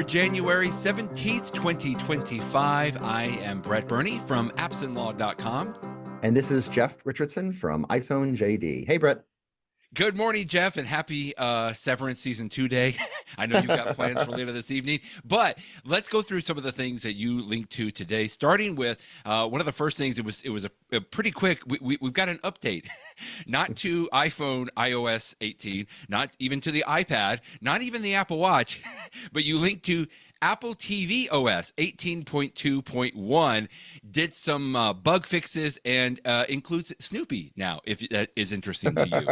for January 17th, 2025. I am Brett Burney from appsandlaw.com. And this is Jeff Richardson from iPhone JD. Hey, Brett. Good morning, Jeff, and happy Severance Season 2 day. I know you've got plans for later this evening, but let's go through some of the things that you linked to today, starting with one of the first things. It was a pretty quick. We've got an update, not to iPhone iOS 18, not even to the iPad, not even the Apple Watch, but you linked to Apple tvOS 18.2.1 did some bug fixes and includes Snoopy now, if that is interesting to you.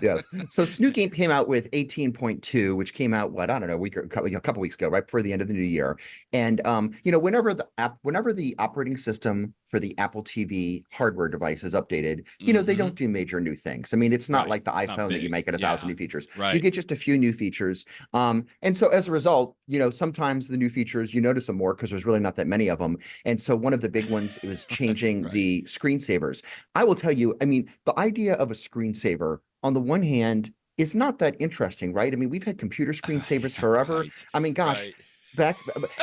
Yes. So Snoopy came out with 18.2, which came out, what, I don't know, a couple weeks ago, right before the end of the new year. And, whenever the operating system for the Apple TV hardware device is updated, they don't do major new things. I mean, it's not like the iPhone that you make it 1,000 new features. Right. You get just a few new features. And so as a result, sometimes the new features, you notice them more because there's really not that many of them. And so one of the big ones was changing the screensavers. I will tell you, I mean, the idea of a screensaver, on the one hand, is not that interesting, right? I mean, we've had computer screensavers forever. Right. I mean, gosh.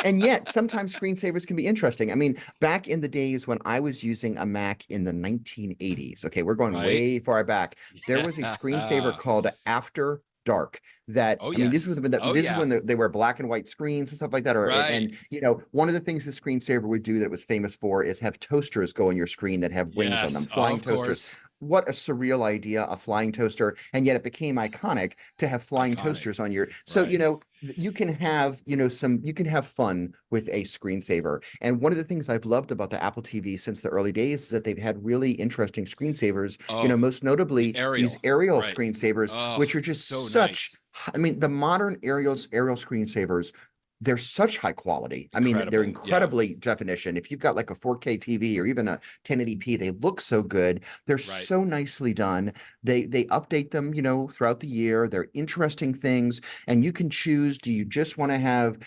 And yet sometimes screensavers can be interesting. I mean, back in the days when I was using a Mac in the 1980s, okay, we're going way far back, there was a screensaver called After Dark that this was when they were black and white screens and stuff like that. And one of the things the screensaver would do that was famous for is have toasters go on your screen that have wings on them, flying toasters. What a surreal idea, a flying toaster. And yet it became iconic to have flying toasters on your, so, you can have, you can have fun with a screensaver. And one of the things I've loved about the Apple TV since the early days is that they've had really interesting screensavers, most notably these aerial screensavers, which are just such, nice. I mean, the modern aerial screensavers, they're such high quality. I mean, they're incredibly definition. If you've got like a 4K TV or even a 1080p, they look so good. They're so nicely done. They update them, throughout the year. They're interesting things, and you can choose. Do you just want to have,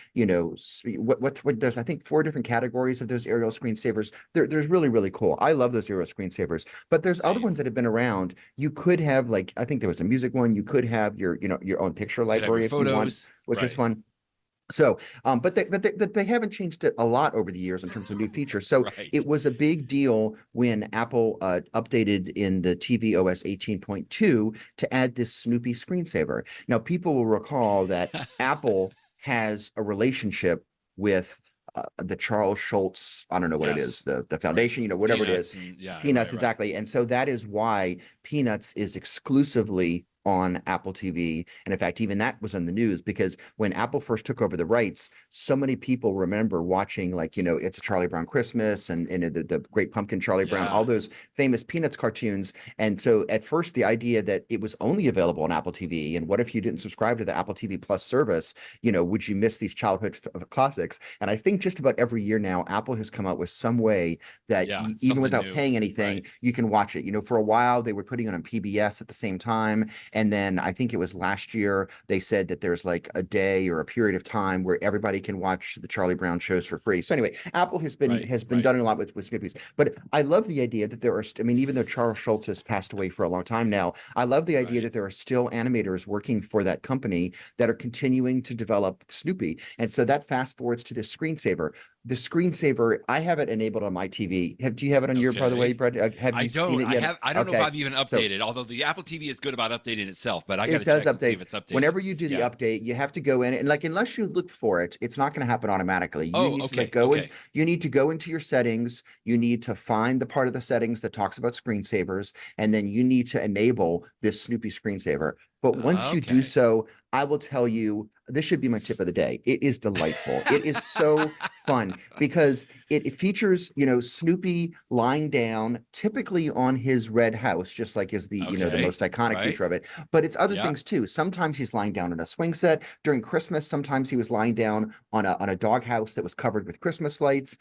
what there's I think 4 different categories of those aerial screensavers. There's really, really cool. I love those aerial screensavers. But there's other ones that have been around. You could have, like, I think there was a music one. You could have your own picture library if you want, which is fun. So, but they haven't changed it a lot over the years in terms of new features. So it was a big deal when Apple updated in the tvOS 18.2 to add this Snoopy screensaver. Now, people will recall that Apple has a relationship with the Charles Schultz, I don't know what it is, the foundation, whatever Peanuts, it is, Peanuts, exactly. And so that is why Peanuts is exclusively on Apple TV. And in fact, even that was in the news because when Apple first took over the rights, so many people remember watching, like, It's a Charlie Brown Christmas and the Great Pumpkin, Charlie Brown, all those famous Peanuts cartoons. And so at first, the idea that it was only available on Apple TV, and what if you didn't subscribe to the Apple TV Plus service, would you miss these childhood classics? And I think just about every year now, Apple has come out with some way that even without paying anything, you can watch it. For a while, they were putting it on PBS at the same time. And then I think it was last year, they said that there's like a day or a period of time where everybody can watch the Charlie Brown shows for free. So anyway, Apple has been done a lot with Snoopy's. But I love the idea that there are, even though Charles Schultz has passed away for a long time now, I love the idea that there are still animators working for that company that are continuing to develop Snoopy. And so that fast forwards to this screensaver. The screensaver, I have it enabled on my TV. Do you have it on your, by the way, Brett? Have you seen it yet? I don't know if I've even updated, although the Apple TV is good about updating itself, but I got to check and see if it's updated. Whenever you do the update, you have to go in and, like, unless you look for it, it's not going to happen automatically. You need to go into your settings. You need to find the part of the settings that talks about screensavers, and then you need to enable this Snoopy screensaver. But once you do so, I will tell you, this should be my tip of the day. It is delightful. It is so fun because it features, Snoopy lying down, typically on his red house, just like is the, the most iconic feature of it. But it's other things too. Sometimes he's lying down in a swing set during Christmas. Sometimes he was lying down on a dog house that was covered with Christmas lights.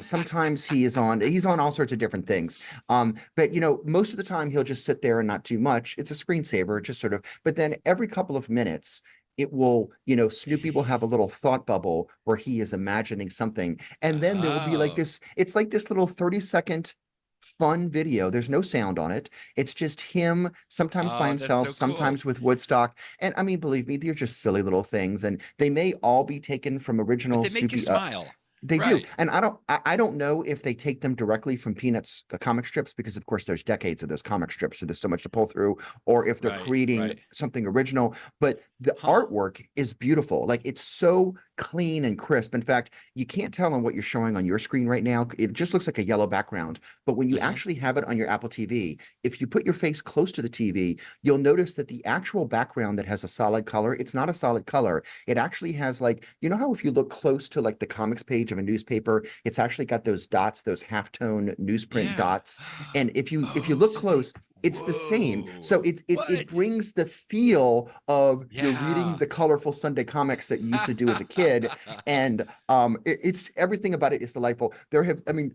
Sometimes he's on all sorts of different things. But most of the time he'll just sit there and not do much. It's a screensaver, just sort of. But then every couple of minutes, it will, Snoopy will have a little thought bubble where he is imagining something. And then there will be like this, it's like this little 30-second fun video. There's no sound on it. It's just him, sometimes by Oh, that's himself, so cool. sometimes with Woodstock. And I mean, believe me, they're just silly little things, and they may all be taken from But original they make you Snoopy. smile. They do, Right. and I don't know if they take them directly from Peanuts comic strips, because of course there's decades of those comic strips, so there's so much to pull through, or if they're Right. creating Right. something original. But the Huh. artwork is beautiful, like it's so clean and crisp. In fact, you can't tell on what you're showing on your screen right now. It just looks like a yellow background, but when you Hmm. actually have it on your Apple TV, if you put your face close to the TV, you'll notice that the actual background that has a solid color, it's not a solid color. It actually has, like, you know how if you look close to like the comics page of a newspaper, it's actually got those dots, those halftone newsprint Yeah. dots. And if you Oh, look so they. close, it's the same. So Whoa. it What? brings the feel of you're reading Yeah. the colorful Sunday comics that you used to do as a kid. And it's everything about it is delightful. There have, I mean,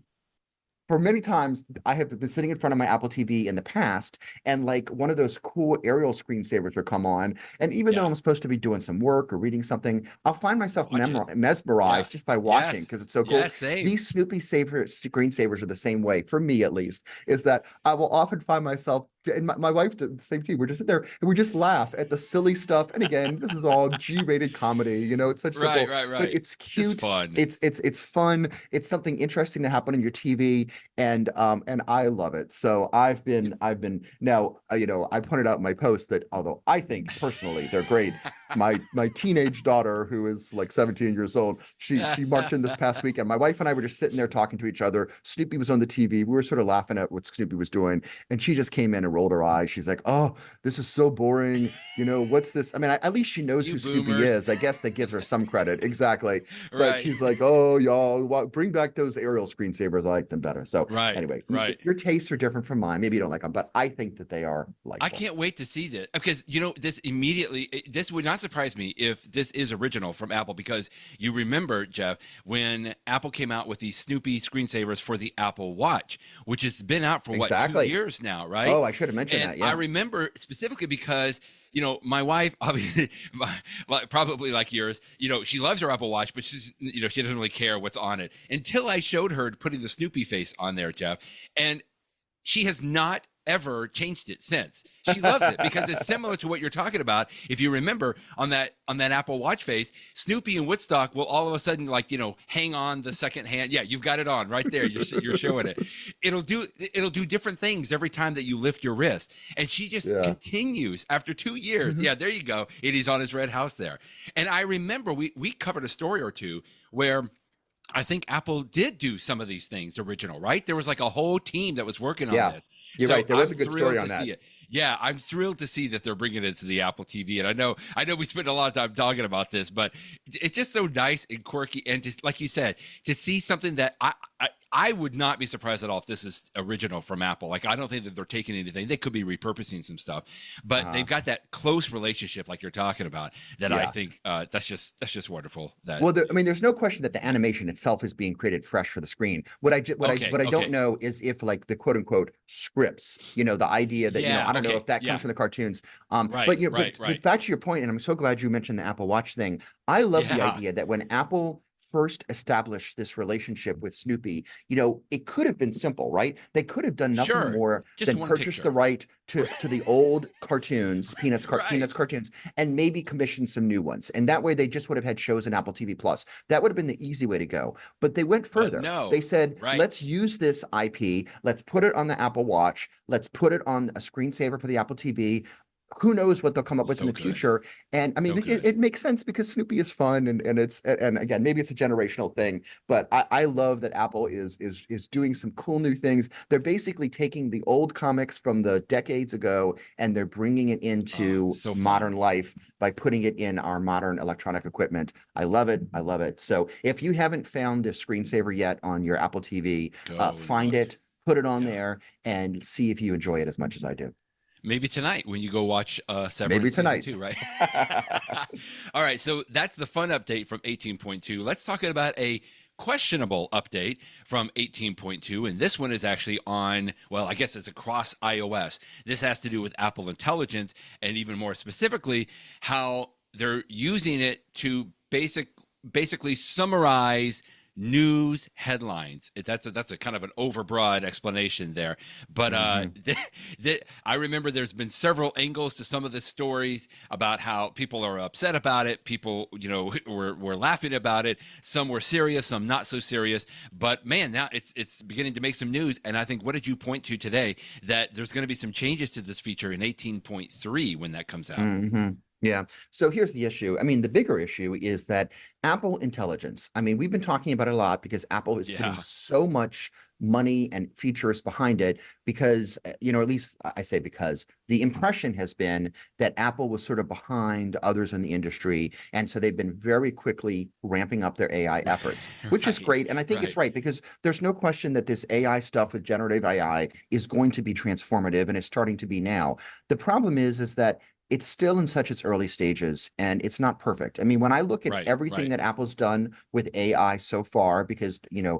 for many times I have been sitting in front of my Apple TV in the past, and like one of those cool aerial screensavers would come on. And even though Yeah. I'm supposed to be doing some work or reading something, I'll find myself Watch it. Yeah. mesmerized just by watching, Yes. because it's so cool. Yes. Same. These Snoopy saver screensavers are the same way, for me at least, is that I will often find myself, and my wife did the same thing. We're just sit there and we just laugh at the silly stuff. And again, this is all G-rated comedy, it's such Right. simple, Right. but Right. it's Just cute. fun. It's fun. It's something interesting to happen on your TV, and I love it. So I've been now, I pointed out in my post that although I think personally they're great, my teenage daughter, who is like 17 years old, she marked in this past weekend. My wife and I were just sitting there talking to each other. Snoopy was on the TV. We were sort of laughing at what Snoopy was doing, and she just came in and rolled her eyes. She's like, "Oh, this is so boring. What's this?" I mean, at least she knows You who Snoopy boomers. is. I guess that gives her some credit. Exactly. But Right. she's like, "Oh, y'all, bring back those aerial screensavers. I like them better." So Right. anyway, Right. your tastes are different from mine. Maybe you don't like them, but I think that they are I delightful. can't wait to see this because this immediately this would not surprise me if this is original from Apple, because you remember, Jeff, when Apple came out with these Snoopy screensavers for the Apple Watch, which has been out for what, two Exactly. years now, right? Oh, I should have mentioned And that. I Yeah. remember specifically because my wife, obviously, probably like yours, she loves her Apple Watch, but she doesn't really care what's on it until I showed her putting the Snoopy face on there, Jeff, and she has not ever changed it since. She loves it because it's similar to what you're talking about. If you remember on that Apple Watch face, Snoopy and Woodstock will all of a sudden hang on the second hand. Yeah, you've got it on right there. You're showing it. It'll do different things every time that you lift your wrist. And she just Yeah. continues after 2 years. Mhm. Yeah, there you go. He's on his red house there. And I remember we covered a story or two where I think Apple did do some of these things original, right? There was like a whole team that was working on Yeah. this. You're So right. There was I'm a good story thrilled on to that. see it. Yeah, I'm thrilled to see that they're bringing it to the Apple TV. And I know we spent a lot of time talking about this, but it's just so nice and quirky. And just like you said, to see something that I would not be surprised at all if this is original from Apple. Like, I don't think that they're taking anything. They could be repurposing some stuff, but they've got that close relationship like you're talking about that I Yeah. think that's just wonderful. That Well, I mean, there's no question that the animation itself is being created fresh for the screen. What I Okay, don't okay. know is if, like, the quote unquote scripts, the idea that, Yeah, I don't know okay. if that Yeah. comes from the cartoons. Right, But right, but right. back to your point, and I'm so glad you mentioned the Apple Watch thing. I love the Yeah. idea that when Apple first established this relationship with Snoopy, it could have been simple, right? They could have done nothing Sure. more Just than one purchase the picture. right to the old cartoons, Right. Peanuts cartoons, and maybe commission some new ones. And that way they just would have had shows in Apple TV Plus. That would have been the easy way to go. But they went But further. no. They said, Right. let's use this IP, let's put it on the Apple Watch, let's put it on a screensaver for the Apple TV. Who knows what they'll come up with in So the good. future? And I mean, So it, good. it makes sense because Snoopy is fun, and again, maybe it's a generational thing, but I love that Apple is doing some cool new things. They're basically taking the old comics from the decades ago and they're bringing it Oh, into so modern fun. life by putting it in our modern electronic equipment. I love it. I love it. So if you haven't found this screensaver yet on your Apple TV, Go find look. it, put it on Yeah. there, and see if you enjoy it as much as I do. Maybe tonight when you go watch Maybe Severance season tonight. 2, right? All right, so that's the fun update from 18.2. Let's talk about a questionable update from 18.2, and this one is actually on, well, I guess it's across iOS. This has to do with Apple Intelligence, and even more specifically, how they're using it to basically summarize news headlines. That's a kind of an overbroad explanation there, but I remember there's been several angles to some of the stories about how people are upset about it. People, were laughing about it. Some were serious, some not so serious. But man, now it's beginning to make some news. And I think, what did you point to today? That there's going to be some changes to this feature in 18.3 when that comes out. Yeah. So here's the issue. I mean, the bigger issue is that Apple Intelligence, I mean, we've been talking about it a lot because Apple is putting so much money and features behind it because, at least I say because the impression has been that Apple was sort of behind others in the industry. And so they've been very quickly ramping up their AI efforts, which is great. And I think it's right because there's no question that this AI stuff with generative AI is going to be transformative, and it's starting to be now. The problem is that it's still in such its early stages and it's not perfect. I mean, when I look at everything that Apple's done with AI so far, because the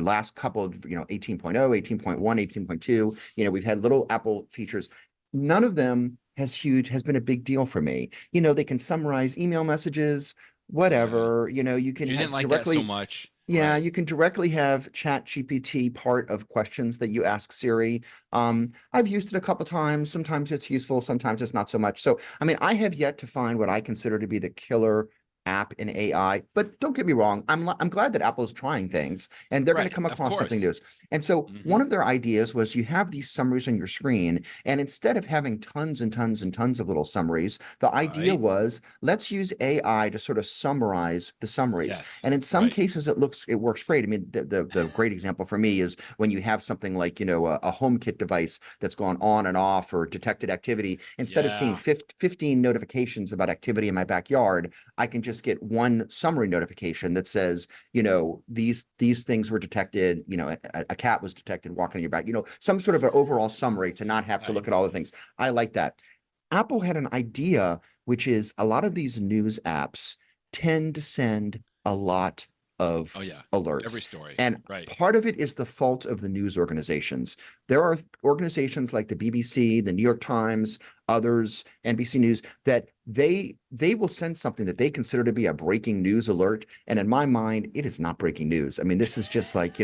last couple of 18.0, 18.1, 18.2, we've had little Apple features. None of them has been a big deal for me. They can summarize email messages, whatever. You can you have didn't like directly that so much. Yeah, you can directly have ChatGPT part of questions that you ask Siri. I've used it a couple times. Sometimes it's useful, sometimes it's not so much. So, I mean, I have yet to find what I consider to be the killer app in AI, but don't get me wrong. I'm glad that Apple's trying things and they're going to come across something new. And so one of their ideas was you have these summaries on your screen, and instead of having tons and tons and tons of little summaries, the idea was let's use AI to sort of summarize the summaries. And in some cases, it works great. I mean, the great example for me is when you have something like, a HomeKit device that's gone on and off or detected activity. Instead of seeing 15 notifications about activity in my backyard, I can just get one summary notification that says, these things were detected, a cat was detected walking in your back, some sort of an overall summary to not have to look at all the things. I like that. Apple had an idea, which is a lot of these news apps tend to send a lot of alerts. Every story. And part of it is the fault of the news organizations. There are organizations like the BBC, the New York Times, others, NBC News, that they will send something that they consider to be a breaking news alert. And in my mind, it is not breaking news. I mean, this is just like,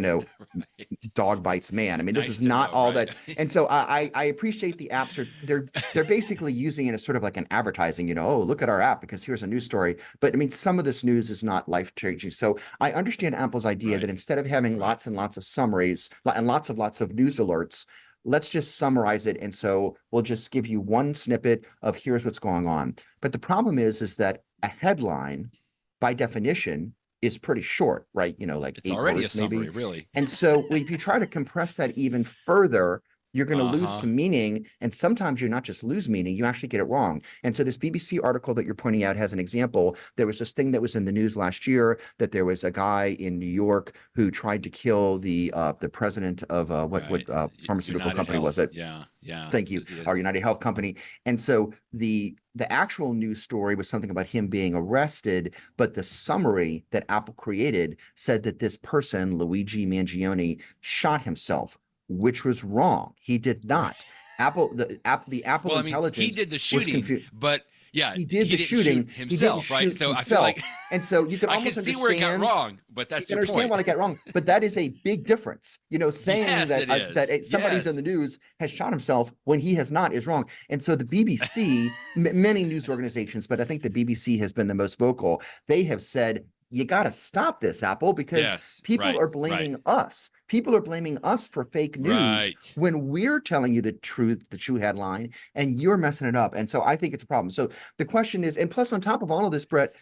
dog bites man. I mean, this is not all that. And so I appreciate the apps they're basically using it as sort of like an advertising, oh, look at our app because here's a news story. But I mean, some of this news is not life changing. So I understand Apple's idea that instead of having lots and lots of summaries and lots of news alerts, let's just summarize it. And so we'll just give you one snippet of here's what's going on. But the problem is that a headline, by definition, is pretty short, right? Like it's 8 already words, a summary, maybe. really. And so if you try to compress that even further, you're going to lose some meaning. And sometimes you not just lose meaning, you actually get it wrong. And so this BBC article that you're pointing out has an example. There was this thing that was in the news last year that there was a guy in New York who tried to kill the president of what pharmaceutical United company Health. was it? Yeah. Thank you. Our United Health company. And so the actual news story was something about him being arrested, but the summary that Apple created said that this person, Luigi Mangione, shot himself, which was wrong. He did not. The Apple Intelligence he did the shooting, but he did the shooting himself, right? So himself. I feel like, and so you can I almost can see understand where it got wrong, but that's you your can understand point. why it got wrong. But that is a big difference. Saying that somebody's in the news has shot himself when he has not is wrong. And so the BBC, many news organizations, but I think the BBC has been the most vocal. They have said, you got to stop this, Apple, because people are blaming us. People are blaming us for fake news when we're telling you the true headline, and you're messing it up. And so I think it's a problem. So the question is, and plus on top of all of this, Brett,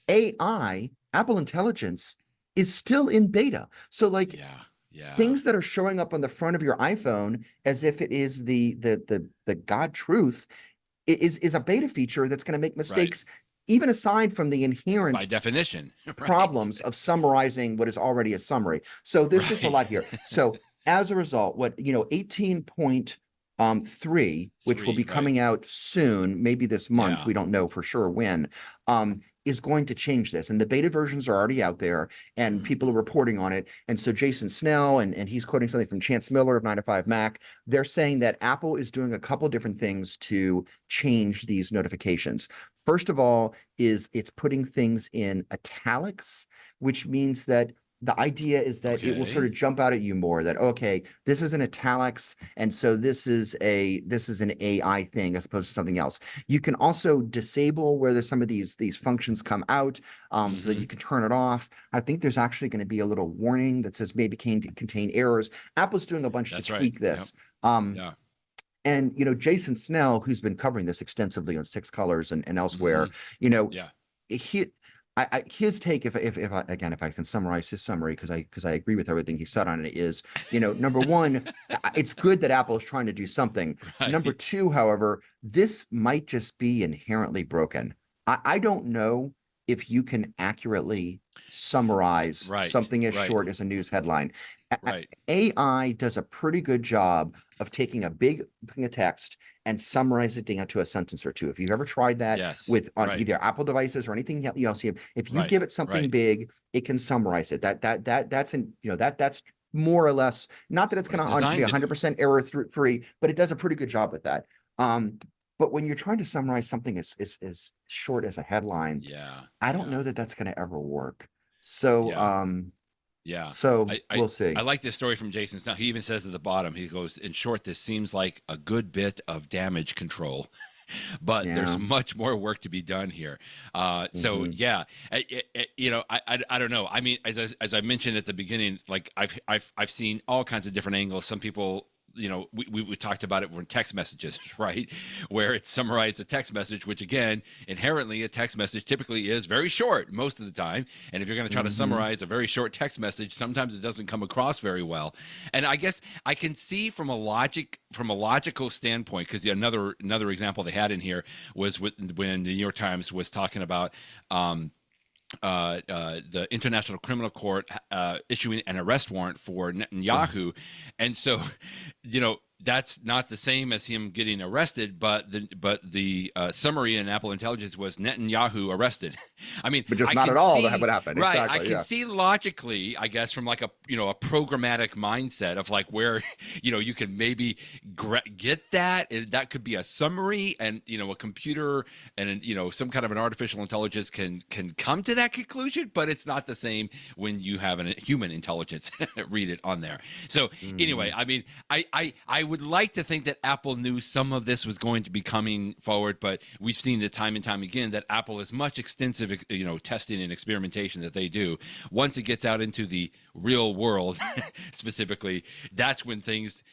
AI, Apple Intelligence is still in beta. So like things that are showing up on the front of your iPhone as if it is the God truth is a beta feature that's going to make mistakes. Even aside from the inherent by definition problems of summarizing what is already a summary. So there's just a lot here. So as a result, 18.3, which will be coming out soon, maybe this month, we don't know for sure when, is going to change this. And the beta versions are already out there and people are reporting on it. And so Jason Snell, and he's quoting something from Chance Miller of 9to5 Mac, they're saying that Apple is doing a couple different things to change these notifications. First of all, is it's putting things in italics, which means that the idea is that it will sort of jump out at you more that, okay, this is in italics, and so this is an AI thing as opposed to something else. You can also disable where there's some of these functions come out, so that you can turn it off. I think there's actually going to be a little warning that says maybe contain errors. Apple's doing a bunch to tweak this. Yeah. And Jason Snell, who's been covering this extensively on Six Colors and elsewhere, his take, if I can summarize his summary, because I agree with everything he said on it, is, number one, it's good that Apple is trying to do something. Right. Number two, however, this might just be inherently broken. I don't know if you can accurately summarize something as short as a news headline. AI does a pretty good job of taking a big thing of text and summarizing it into a sentence or two. If you've ever tried that with either Apple devices or anything else, if you give it something big, it can summarize it. That's more or less, not that it's going to be 100% error free, but it does a pretty good job with that. But when you're trying to summarize something as short as a headline, I don't know that that's going to ever work. So, so we'll see. I like this story from Jason. Now, he even says at the bottom, he goes, in short, this seems like a good bit of damage control, but there's much more work to be done here. So I don't know. I mean, as I mentioned at the beginning, like I've seen all kinds of different angles. Some people, we talked about it when text messages, right? Where it's summarized a text message, which again, inherently a text message typically is very short most of the time. And if you're going to try to summarize a very short text message, sometimes it doesn't come across very well. And I guess I can see from a logical standpoint, because another example they had in here was when the New York Times was talking about the International Criminal Court issuing an arrest warrant for Netanyahu. And so, that's not the same as him getting arrested, but the summary in Apple Intelligence was Netanyahu arrested. I mean, but just not at all that would happen. Right. Exactly, I can see logically, I guess, from like a programmatic mindset of like where, you can maybe get that. That could be a summary, and, a computer and, some kind of an artificial intelligence can come to that conclusion, but it's not the same when you have a human intelligence read it on there. So anyway, I mean, I would like to think that Apple knew some of this was going to be coming forward, but we've seen it time and time again that Apple is much extensive, testing and experimentation that they do. Once it gets out into the real world, specifically, that's when things,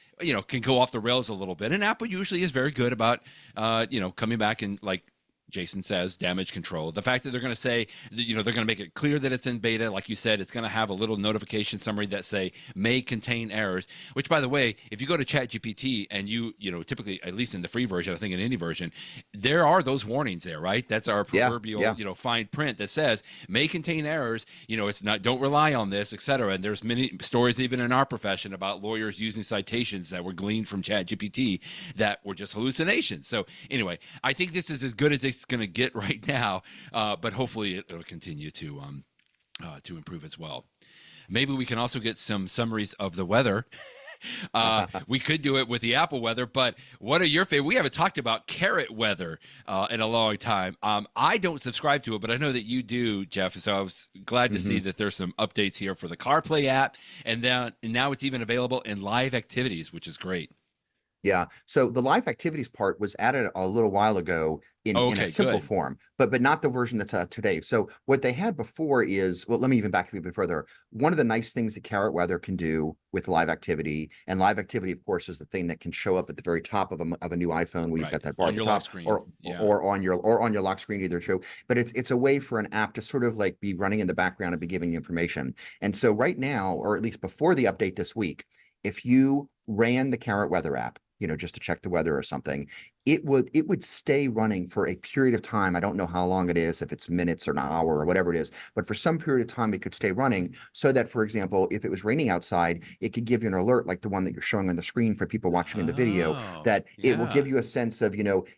can go off the rails a little bit. And Apple usually is very good about, coming back and, like Jason says, damage control. The fact that they're going to say, they're going to make it clear that it's in beta, like you said, it's going to have a little notification summary that say may contain errors, which, by the way, if you go to ChatGPT and you typically, at least in the free version, I think in any version, there are those warnings there, right? That's our proverbial, fine print that says may contain errors, it's not, don't rely on this, etc. And there's many stories even in our profession about lawyers using citations that were gleaned from ChatGPT that were just hallucinations. So anyway, I think this is as good as it's going to get right now, but hopefully it'll continue to improve as well. Maybe we can also get some summaries of the weather. We could do it with the Apple weather, but what are your favorite? We haven't talked about carrot weather in a long time. I don't subscribe to it, but I know that you do, Jeff. So I was glad to see that there's some updates here for the CarPlay app, and now it's even available in live activities, which is great. Yeah. So the live activities part was added a little while ago in a simple form, but not the version that's today. So what they had before is, well, let me even back up even further. One of the nice things that Carrot Weather can do with live activity, and live activity, of course, is the thing that can show up at the very top of a new iPhone where you've got that bar at the top, or on your lock screen, either show. But it's a way for an app to sort of like be running in the background and be giving you information. And so right now, or at least before the update this week, if you ran the Carrot Weather app, just to check the weather or something, it would stay running for a period of time. I don't know how long it is, if it's minutes or an hour or whatever it is, but for some period of time, it could stay running so that, for example, if it was raining outside, it could give you an alert like the one that you're showing on the screen for people watching in the video, that it will give you a sense of,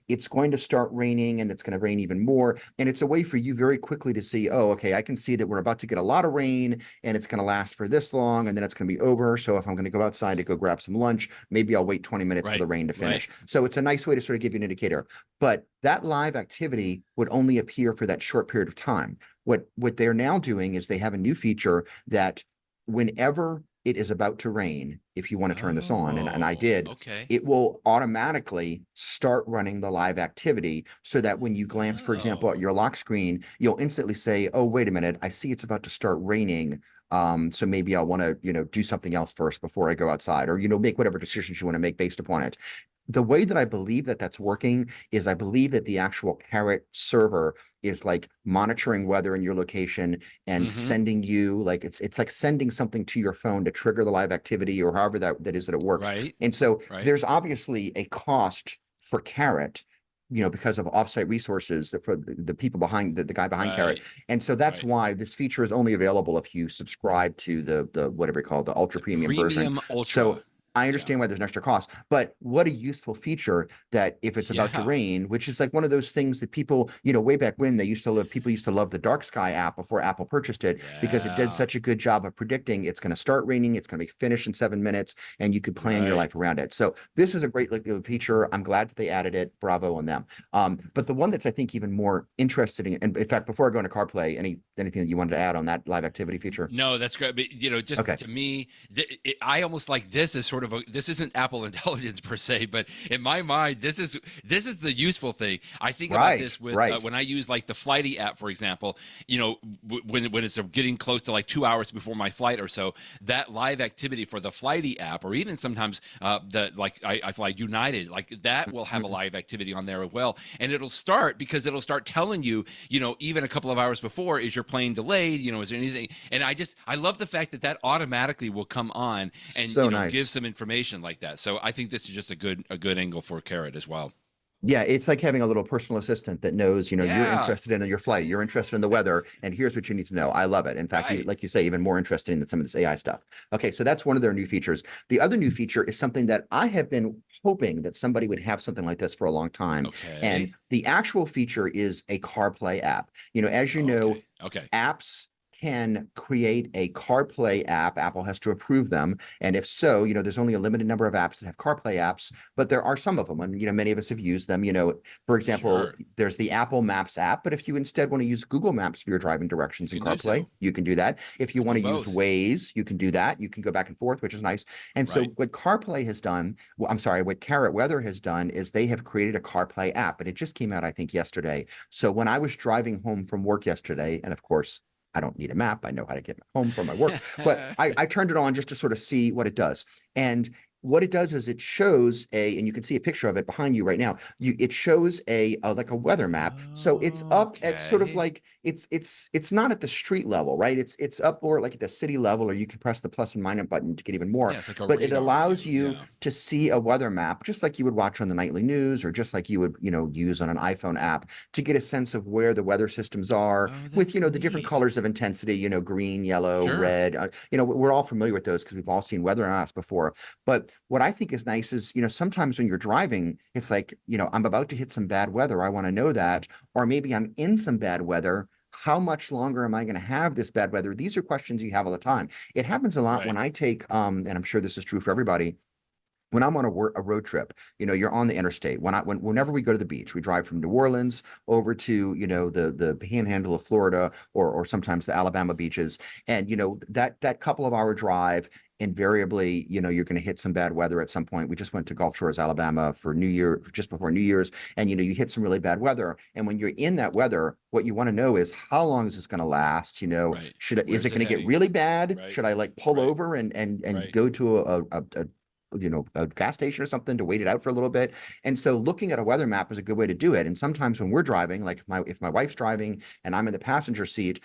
it's going to start raining and it's going to rain even more. And it's a way for you very quickly to see, oh, okay, I can see that we're about to get a lot of rain and it's going to last for this long and then it's going to be over. So if I'm going to go outside to go grab some lunch, maybe I'll wait 20 minutes for the rain to finish. So it's a nice way to sort sort of give you an indicator. But that live activity would only appear for that short period of time. What they're now doing is they have a new feature that whenever it is about to rain, if you want to turn this on, and I did, okay. it will automatically start running the live activity so that when you glance, for example, at your lock screen, you'll instantly say, oh, wait a minute, I see it's about to start raining. So maybe I'll want to, do something else first before I go outside, or, make whatever decisions you want to make based upon it. The way that I believe that that's working is I believe that the actual Carrot server is like monitoring weather in your location and sending you like it's like sending something to your phone to trigger the live activity or however that is that it works. Right. And so Right. there's obviously a cost for Carrot, because of offsite resources for the people behind the guy behind Carrot. And so that's why this feature is only available if you subscribe to the whatever you call it, the ultra premium version. Ultra. So I understand why there's an extra cost, but what a useful feature that if it's about to rain, which is like one of those things that people, way back when people used to love the Dark Sky app before Apple purchased it because it did such a good job of predicting it's going to start raining, it's going to be finished in 7 minutes, and you could plan your life around it. So this is a great feature. I'm glad that they added it. Bravo on them. But the one that's I think even more interesting, and in fact, before I go into CarPlay, anything that you wanted to add on that live activity feature? No, that's great. But just to me, I almost like this as sort of this isn't Apple intelligence per se, but in my mind, this is the useful thing. I think about this with when I use like the Flighty app, for example. When it's getting close to like 2 hours before my flight or so, that live activity for the Flighty app, or even sometimes I fly United, like that will have a live activity on there as well, and it'll start telling you, even a couple of hours before, is your plane delayed? Is there anything? And I love the fact that automatically will come on and give some information like that. So I think this is just a good angle for Carrot as well. Yeah, it's like having a little personal assistant that knows, you're interested in your flight, you're interested in the weather, and here's what you need to know. I love it. In fact, like you say, even more interesting than some of this AI stuff. Okay, so that's one of their new features. The other new feature is something that I have been hoping that somebody would have something like this for a long time. Okay. And the actual feature is a CarPlay app. As you know, apps can create a CarPlay app. Apple has to approve them. And if so, there's only a limited number of apps that have CarPlay apps, but there are some of them. And, many of us have used them. For example, there's the Apple Maps app, but if you instead want to use Google Maps for your driving directions in CarPlay, you can do that. If you want to use Waze, you can do that. You can go back and forth, which is nice. And so what CarPlay has done, what Carrot Weather has done is they have created a CarPlay app, and it just came out, I think, yesterday. So when I was driving home from work yesterday, and of course, I don't need a map. I know how to get home from my work, but I turned it on just to sort of see what it does. And what it does is it shows and you can see a picture of it behind you right now. It shows like a weather map. So it's up at sort of like, it's not at the street level, right? It's up or like at the city level, or you can press the plus and minus button to get even more. It's like a but radar it allows view, you to see a weather map, just like you would watch on the nightly news, or just like you would, use on an iPhone app, to get a sense of where the weather systems are with, the different colors of intensity, green, yellow, red. We're all familiar with those because we've all seen weather apps before. But what I think is nice is, sometimes when you're driving, it's like, I'm about to hit some bad weather. I want to know that. Or maybe I'm in some bad weather. How much longer am I going to have this bad weather? These are questions you have all the time. It happens a lot when I take, and I'm sure this is true for everybody, when I'm on a road trip, you're on the interstate. Whenever we go to the beach, we drive from New Orleans over to, the panhandle of Florida, or sometimes the Alabama beaches. And, that couple of hour drive, invariably, you're going to hit some bad weather at some point. We just went to Gulf Shores, Alabama for New Year, just before New Year's. And, you hit some really bad weather. And when you're in that weather, what you want to know is, how long is this going to last? Is it going to get really bad? Should I like pull over and go to a gas station or something to wait it out for a little bit? And so looking at a weather map is a good way to do it. And sometimes when we're driving, like if my wife's driving and I'm in the passenger seat,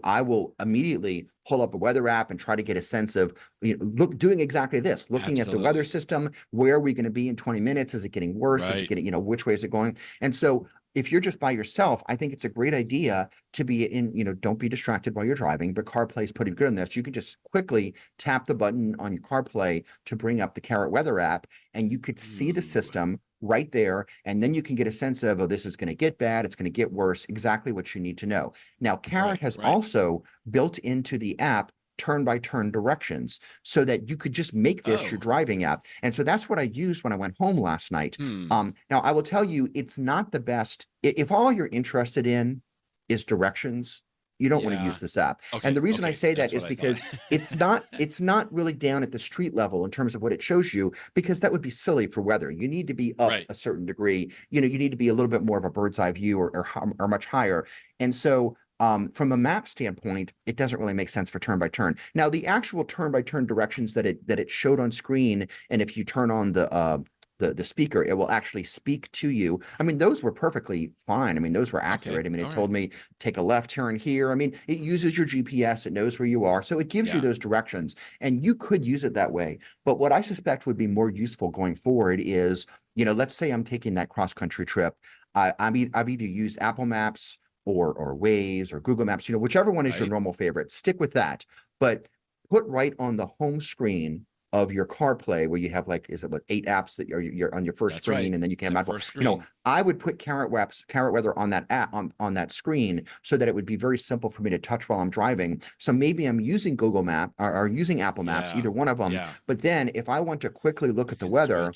I will immediately pull up a weather app and try to get a sense of, doing exactly this, looking at the weather system. Where are we going to be in 20 minutes? Is it getting worse? Is it getting, which way is it going? And so if you're just by yourself, I think it's a great idea to be in, don't be distracted while you're driving, but CarPlay's pretty good on this. You can just quickly tap the button on your CarPlay to bring up the Carrot Weather app, and you could see the system right there. And then you can get a sense of, this is going to get bad, it's going to get worse, exactly what you need to know. Now, Carrot has also built into the app turn-by-turn directions so that you could just make this your driving app. And so that's what I used when I went home last night. Now I will tell you, it's not the best. If all you're interested in is directions, you don't want to use this app. And the reason I say that is because it's not really down at the street level in terms of what it shows you, because that would be silly for weather. You need to be up a certain degree. You need to be a little bit more of a bird's eye view or much higher. And so from a map standpoint, it doesn't really make sense for turn by turn. Now, the actual turn by turn directions that it showed on screen, and if you turn on the speaker, it will actually speak to you. I mean, those were perfectly fine. I mean, those were accurate. I mean, it told me take a left turn here. I mean, it uses your GPS. It knows where you are. So it gives you those directions, and you could use it that way. But what I suspect would be more useful going forward is, let's say I'm taking that cross-country trip. I've either used Apple Maps or Waze or Google Maps, whichever one is your normal favorite, stick with that. But put right on the home screen of your CarPlay, where you have 8 apps that you're on your first screen, and then you can have I would put Carrot Weather on that app on that screen, so that it would be very simple for me to touch while I'm driving. So maybe I'm using Google Map or using Apple Maps, either one of them. But then if I want to quickly look at the weather,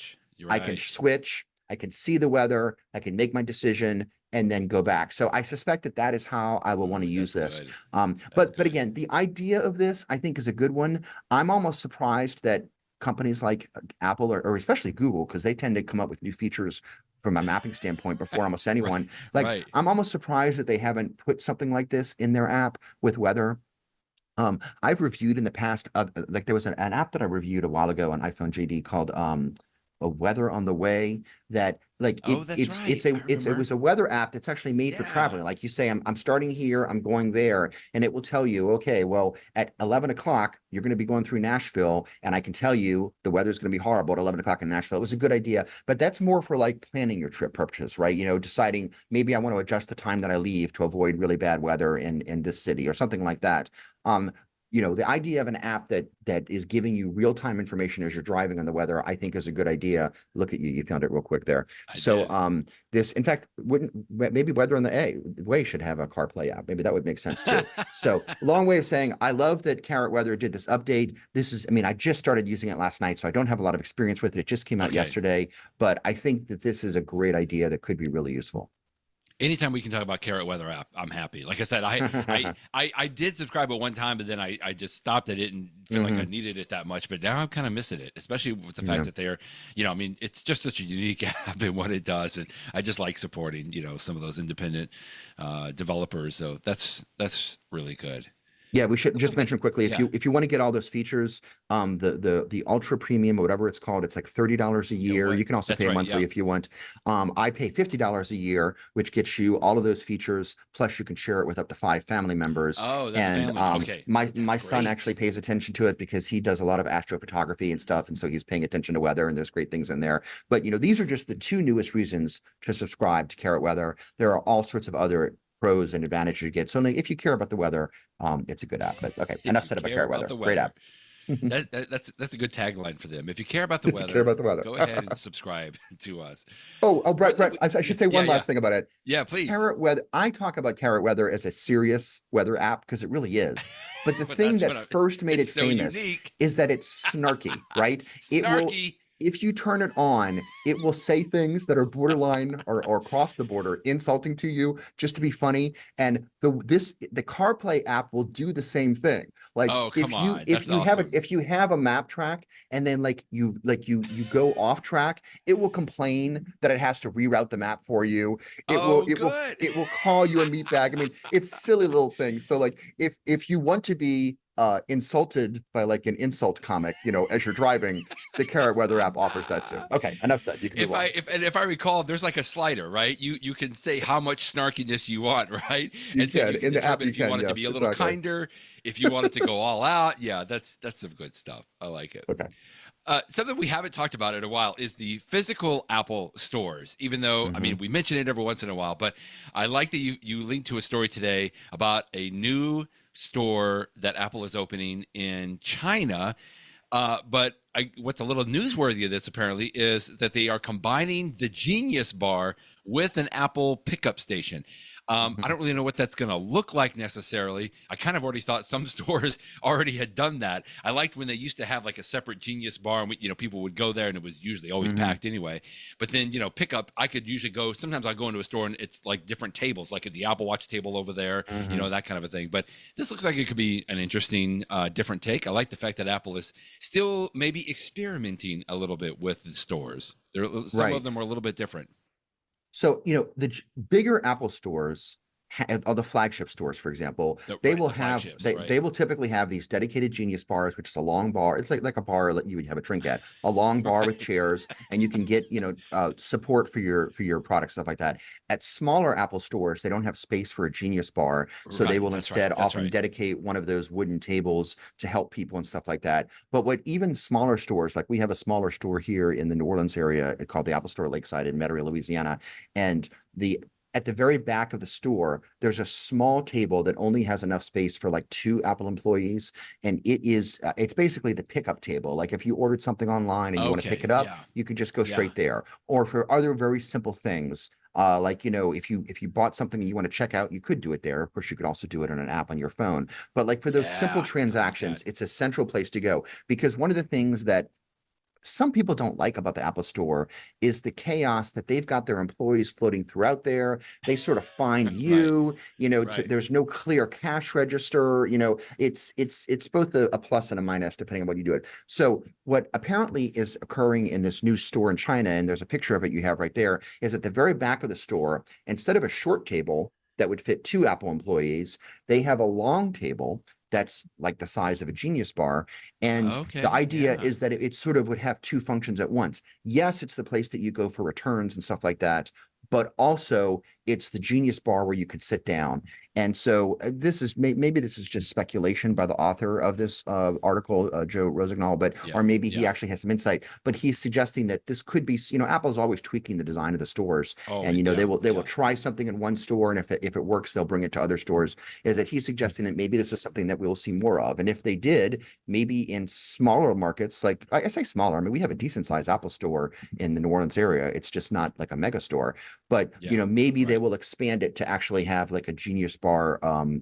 I can switch. I can see the weather. I can make my decision and then go back. So I suspect that is how I will want to use this. But again, the idea of this, I think, is a good one. I'm almost surprised that companies like Apple or especially Google, because they tend to come up with new features from a mapping standpoint before almost anyone. I'm almost surprised that they haven't put something like this in their app with weather. I've reviewed in the past, there was an app that I reviewed a while ago on iPhone JD called a Weather on the Way, that it was a weather app that's actually made for traveling. Like you say, I'm starting here, I'm going there, and it will tell you, okay, well, at 11 o'clock, you're going to be going through Nashville, and I can tell you the weather's going to be horrible at 11 o'clock in Nashville. It was a good idea, but that's more for planning your trip purposes, right? Deciding maybe I want to adjust the time that I leave to avoid really bad weather in this city or something like that. The idea of an app that is giving you real-time information as you're driving on the weather, I think, is a good idea. Look at you. You found it real quick there. This, in fact, maybe Weather on the Way should have a CarPlay app. Maybe that would make sense too. So long way of saying, I love that Carrot Weather did this update. I just started using it last night, so I don't have a lot of experience with it. It just came out yesterday, but I think that this is a great idea that could be really useful. Anytime we can talk about Carrot Weather app, I'm happy. Like I said, I did subscribe at one time, but then I just stopped. I didn't feel like I needed it that much, but now I'm kind of missing it, especially with the fact that they're, it's just such a unique app in what it does, and I just like supporting, some of those independent developers. So that's really good. Yeah, we should just mention quickly, if you want to get all those features, the ultra premium or whatever it's called, it's like $30 a year. You can also pay monthly if you want. I pay $50 a year, which gets you all of those features. Plus, you can share it with up to 5 family members. Oh, that's family. My son actually pays attention to it because he does a lot of astrophotography and stuff, and so he's paying attention to weather, and there's great things in there. But these are just the 2 newest reasons to subscribe to Carrot Weather. There are all sorts of other pros and advantages you get. So if you care about the weather, it's a good app. But okay, enough said about Carrot Weather. Great app. That's a good tagline for them. If you care about the weather, go ahead and subscribe to us. Brett, I should say one last thing about it. Yeah, please. Carrot Weather. I talk about Carrot Weather as a serious weather app because it really is. But the thing that first made it famous is that it's snarky, right? Snarky. If you turn it on, it will say things that are borderline or across the border, insulting to you, just to be funny. And the CarPlay app will do the same thing. If you have a map track and then you go off track, it will complain that it has to reroute the map for you. It will call you a meatbag. I mean, it's silly little things. So if you want to be insulted by an insult comic, as you're driving, the Carrot Weather app offers that too. Okay, enough said. You can move on. If I recall, there's a slider, right? You can say how much snarkiness you want, right? You can in the app. If you want it to be a little kinder, if you want it to go all out, that's some good stuff. I like it. Okay. Something we haven't talked about in a while is the physical Apple stores, even though, we mention it every once in a while, but I like that you linked to a story today about a new store that Apple is opening in China. But what's a little newsworthy of this apparently is that they are combining the Genius Bar with an Apple pickup station. I don't really know what that's going to look like necessarily. I kind of already thought some stores already had done that. I liked when they used to have like a separate Genius Bar, and people would go there, and it was usually always packed anyway. But then pickup, I could usually go. Sometimes I go into a store and it's like different tables, like at the Apple Watch table over there, that kind of a thing. But this looks like it could be an interesting, different take. I like the fact that Apple is still maybe experimenting a little bit with the stores. Some of them are a little bit different. So, the bigger Apple stores, or the flagship stores, for example, they will typically have these dedicated Genius Bars, which is a long bar. It's like a bar that you would have a drink at, a long bar with chairs, and you can get support for your product, stuff like that. At smaller Apple stores, they don't have space for a Genius Bar, so they will instead often dedicate one of those wooden tables to help people and stuff like that. But what even smaller stores, like we have a smaller store here in the New Orleans area called the Apple Store Lakeside in Metairie, Louisiana, and at the very back of the store, there's a small table that only has enough space for like 2 Apple employees. And it's basically the pickup table. Like if you ordered something online and you want to pick it up, you could just go straight there. Or for other very simple things, like, if you bought something and you want to check out, you could do it there. Of course, you could also do it on an app on your phone. But like for those simple transactions, it's a central place to go. Because one of the things that some people don't like about the Apple Store is the chaos that they've got their employees floating throughout there. They sort of find you, there's no clear cash register. It's both a plus and a minus depending on what you do it. So what apparently is occurring in this new store in China, and there's a picture of it you have right there, is at the very back of the store, instead of a short table that would fit 2 Apple employees, they have a long table that's like the size of a Genius Bar. And the idea is that it sort of would have 2 functions at once. Yes, it's the place that you go for returns and stuff like that, but also it's the Genius Bar where you could sit down. And so this is maybe this is just speculation by the author of this article, Joe Rossignol, or maybe he actually has some insight. But he's suggesting that this could be, Apple's always tweaking the design of the stores, and they will try something in one store, and if it works, they'll bring it to other stores. Is that he's suggesting that maybe this is something that we will see more of, and if they did, maybe in smaller markets, like I say smaller, I mean we have a decent sized Apple store in the New Orleans area. It's just not like a mega store, but maybe they will expand it to actually have like a Genius Bar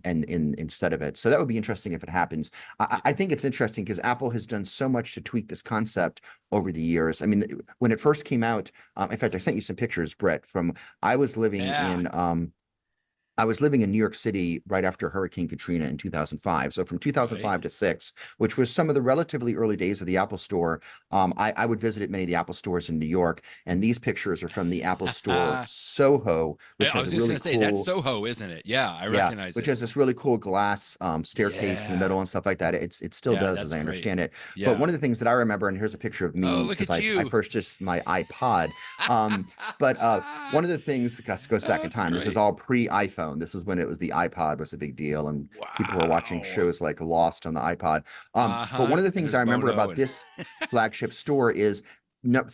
instead of it. So that would be interesting if it happens. I think it's interesting because Apple has done so much to tweak this concept over the years. I mean, when it first came out, in fact, I sent you some pictures, Brett, from I was living in New York City right after Hurricane Katrina in 2005. So from 2005 to 6, which was some of the relatively early days of the Apple Store, I would visit at many of the Apple stores in New York, and these pictures are from the Apple Store Soho, which has a really cool. Say that's Soho, isn't it? Yeah, I recognize it. Which has this really cool glass staircase in the middle and stuff like that. It still does, as I understand it. But one of the things that I remember, and here's a picture of me because I purchased my iPod. But one of the things goes back in time. This is all pre-iPhone. This is when it was the iPod was a big deal, and people were watching shows like Lost on the iPod. But one of the things I remember about this flagship store is,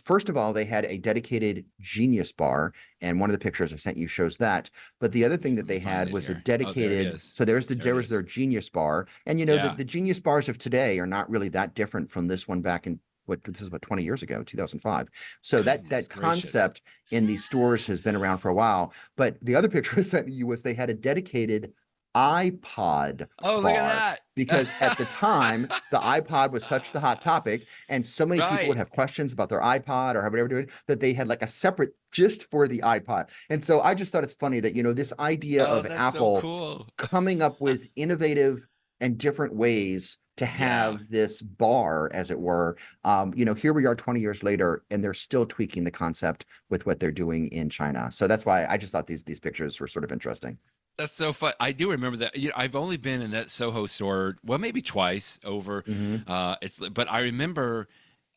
first of all, they had a dedicated Genius Bar, and one of the pictures I sent you shows that. But the other thing that they had was a dedicated. So there was their Genius Bar, and the Genius Bars of today are not really that different from this one back in. This is 20 years ago, 2005. So that concept in these stores has been around for a while. But the other picture I sent you was they had a dedicated iPod bar, look at that. Because at the time the iPod was such the hot topic, and so many people would have questions about their iPod or whatever doing, that they had like a separate just for the iPod. And so I just thought it's funny that this idea of Apple coming up with innovative and different ways to have this bar, as it were. Here we are 20 years later, and they're still tweaking the concept with what they're doing in China. So that's why I just thought these pictures were sort of interesting. That's so fun. I do remember that. I've only been in that Soho store, well, maybe twice over. But I remember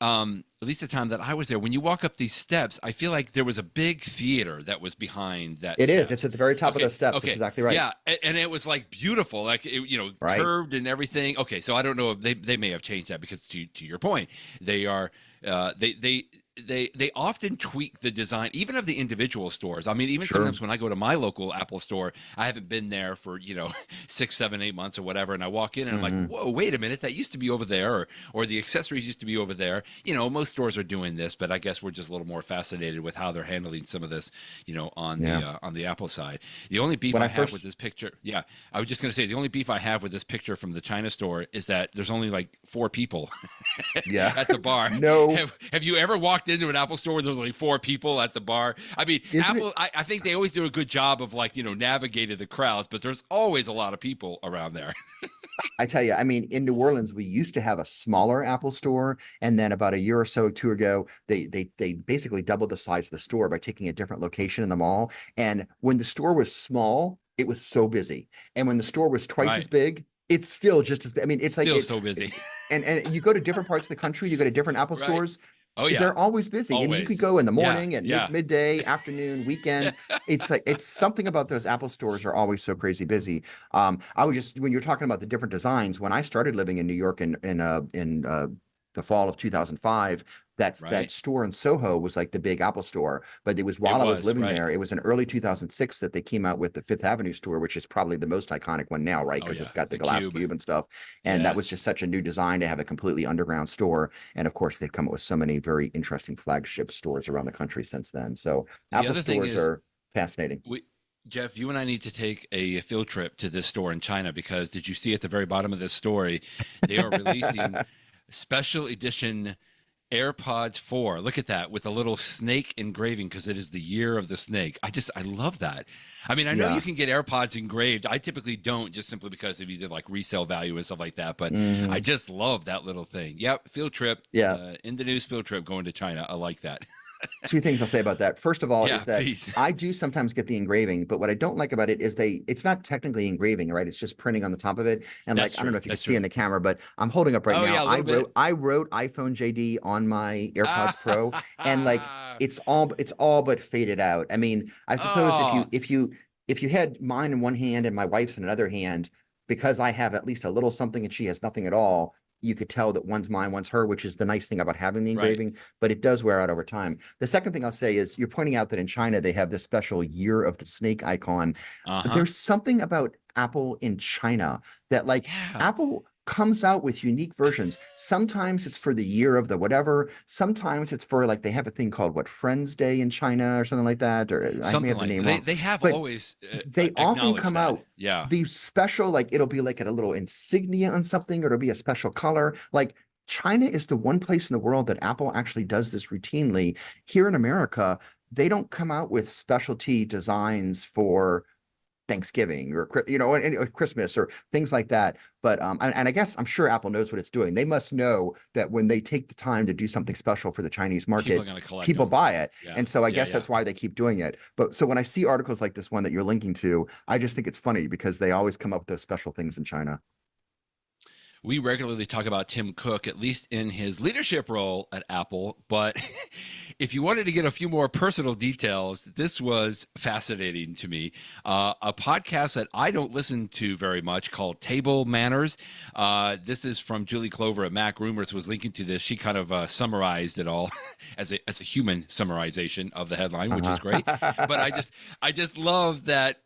at least the time that I was there, when you walk up these steps, I feel like there was a big theater that was behind that. It's at the very top of those steps. That's exactly right. Yeah, and it was like beautiful, like curved and everything. Okay, so I don't know if they may have changed that, because to your point, they are they often tweak the design, even of the individual stores. I mean, even Sure. sometimes when I go to my local Apple store, I haven't been there for 6, 7, 8 months or whatever, and I walk in and I'm like, Hmm. whoa, wait a minute, that used to be over there, or the accessories used to be over there. Most stores are doing this, but I guess we're just a little more fascinated with how they're handling some of this, Yeah. on the Apple side. The only beef When I I have with first, this picture, yeah, I was just going to say the only beef I have with this picture from the China store is that there's only like 4 people yeah, at the bar. no, Have you ever walked into an Apple store where there's only 4 people at the bar? I mean, isn't it? Apple, I think they always do a good job of navigating the crowds, but there's always a lot of people around there. I tell you, I mean, in New Orleans, we used to have a smaller Apple store, and then about a year or so, two ago, they basically doubled the size of the store by taking a different location in the mall. And when the store was small, it was so busy, and when the store was twice as Right. big, it's still just as. I mean, it's like Still it. so busy. And you go to different parts of the country, you go to different Apple Right. stores. Oh yeah. They're always busy, and you could Always. go in the Yeah. morning, at Yeah. midday, afternoon, weekend. It's like it's something about those Apple stores are always so crazy busy. I was just when you're talking about the different designs. When I started living in New York in the fall of 2005, that Right. store in Soho was like the big Apple store. But it was It while I was was, living right. there. It was in early 2006 that they came out with the Fifth Avenue store, which is probably the most iconic one now, right? Oh Because yeah. it's got the The glass cube. cube and stuff. And that was just Yes. such a new design to have a completely underground store. And of course, they've come up with so many very interesting flagship stores around the country since then. So The Apple other thing stores is are fascinating. Jeff, you and I need to take a field trip to this store in China, because did you see at the very bottom of this story, they are releasing special edition AirPods 4. Look at that, with a little snake engraving, because it is the year of the snake. I love that. I mean, I know you Yeah. can get AirPods engraved. I typically don't, just simply because of either like resale value and stuff like that. But I Mhm. just love that little thing. Yep, field trip. Yeah. In the news, field trip going to China. I like that. Two things I'll say about that. First of all, Yeah, is that please. I do sometimes get the engraving, but what I don't like about it is it's not technically engraving, right? It's just printing on the top of it. And like, That's I don't true. know if you can That's see true. in the camera, but I'm holding up right Oh now. yeah, a little bit. I wrote iPhone JD on my AirPods Pro, and like Ah. it's all but faded out. I mean, I suppose Oh, if you had mine in one hand and my wife's in another hand, because I have at least a little something and she has nothing at all, you could tell that one's mine, one's her, which is the nice thing about having the right. engraving, but it does wear out over time. The second thing I'll say is you're pointing out that in China they have this special year of the snake icon. Uh-huh. There's something about Apple in China that like Yeah. Apple comes out with unique versions. Sometimes it's for the year of the whatever. Sometimes it's for like they have a thing called what Friends Day in China or something like that. Or I may Something have the like name they wrong, they have but always they often acknowledged come that. out Yeah. these special, like it'll be like a little insignia on something, or it'll be a special color. Like China is the one place in the world that Apple actually does this routinely. Here in America, they don't come out with specialty designs for Thanksgiving or or Christmas or things like that. But and I guess I'm sure Apple knows what it's doing. They must know that when they take the time to do something special for the Chinese People are market, going to collect people them. buy it. Yeah. And so I Yeah, guess yeah. that's why they keep doing it. But so when I see articles like this one that you're linking to, I just think it's funny because they always come up with those special things in China. We regularly talk about Tim Cook, at least in his leadership role at Apple. But if you wanted to get a few more personal details, this was fascinating to me. A podcast that I don't listen to very much called Table Manners. This is from Juli Clover at MacRumors, was linking to this. She kind of summarized it all as a human summarization of the headline, which is great. But Uh-huh. I just love that.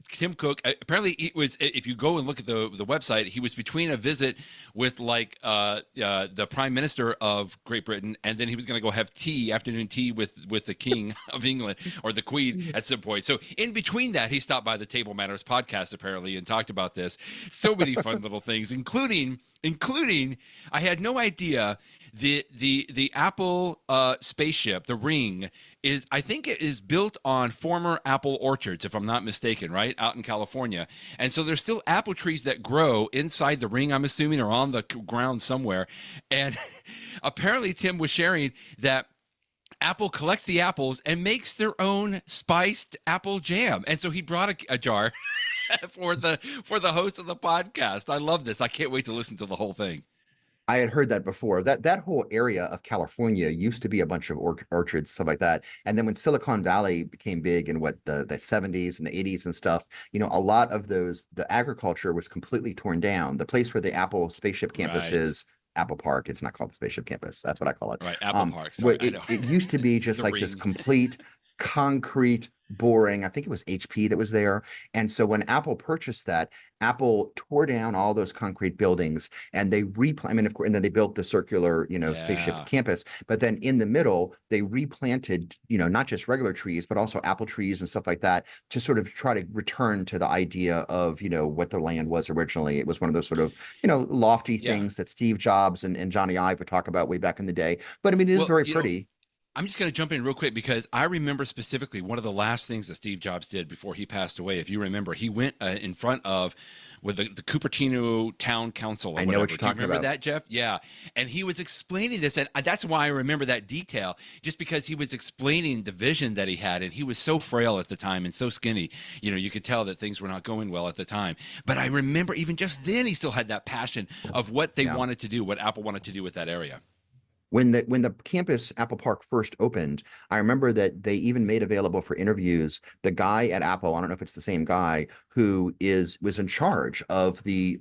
Tim Cook, apparently he was, if you go and look at the website, he was between a visit with like the Prime Minister of Great Britain, and then he was going to go have afternoon tea with the King of England or the Queen at some point. So in between that, he stopped by the Table Manners podcast apparently and talked about this. So many fun little things, including I had no idea the Apple spaceship, the Ring, I think it is built on former apple orchards, if I'm not mistaken, right out in California. And so there's still apple trees that grow inside the Ring, I'm assuming, or on the ground somewhere. And apparently Tim was sharing that Apple collects the apples and makes their own spiced apple jam. And so he brought a jar for the host of the podcast. I love this. I can't wait to listen to the whole thing. I had heard that before. That whole area of California used to be a bunch of orchards, stuff like that. And then when Silicon Valley became big in the 70s and the 80s and stuff, a lot of the agriculture was completely torn down. The place where the Apple spaceship campus Right. is Apple Park. It's not called the Spaceship Campus. That's what I call it. Right, Apple Park. Sorry, I know. It used to be just The like ring. this complete concrete, boring. I think it was HP that was there. And so when Apple purchased that, Apple tore down all those concrete buildings and they I mean, of course, and then they built the circular, Spaceship Yeah. Campus. But then in the middle, they replanted, not just regular trees, but also apple trees and stuff like that to sort of try to return to the idea of, what the land was originally. It was one of those sort of, lofty Yeah. things that Steve Jobs and Johnny Ive would talk about way back in the day. But I mean, it is very pretty. I'm just going to jump in real quick because I remember specifically one of the last things that Steve Jobs did before he passed away. If you remember, he went in front of with the Cupertino Town Council. Or I know what you're talking about. Remember that, Jeff? Yeah. And he was explaining this, and that's why I remember that detail, just because he was explaining the vision that he had, and he was so frail at the time and so skinny. You could tell that things were not going well at the time. But I remember even just then, he still had that passion of what they wanted to do, what Apple wanted to do with that area. When the campus Apple Park first opened, I remember that they even made available for interviews the guy at Apple, I don't know if it's the same guy, who was in charge of the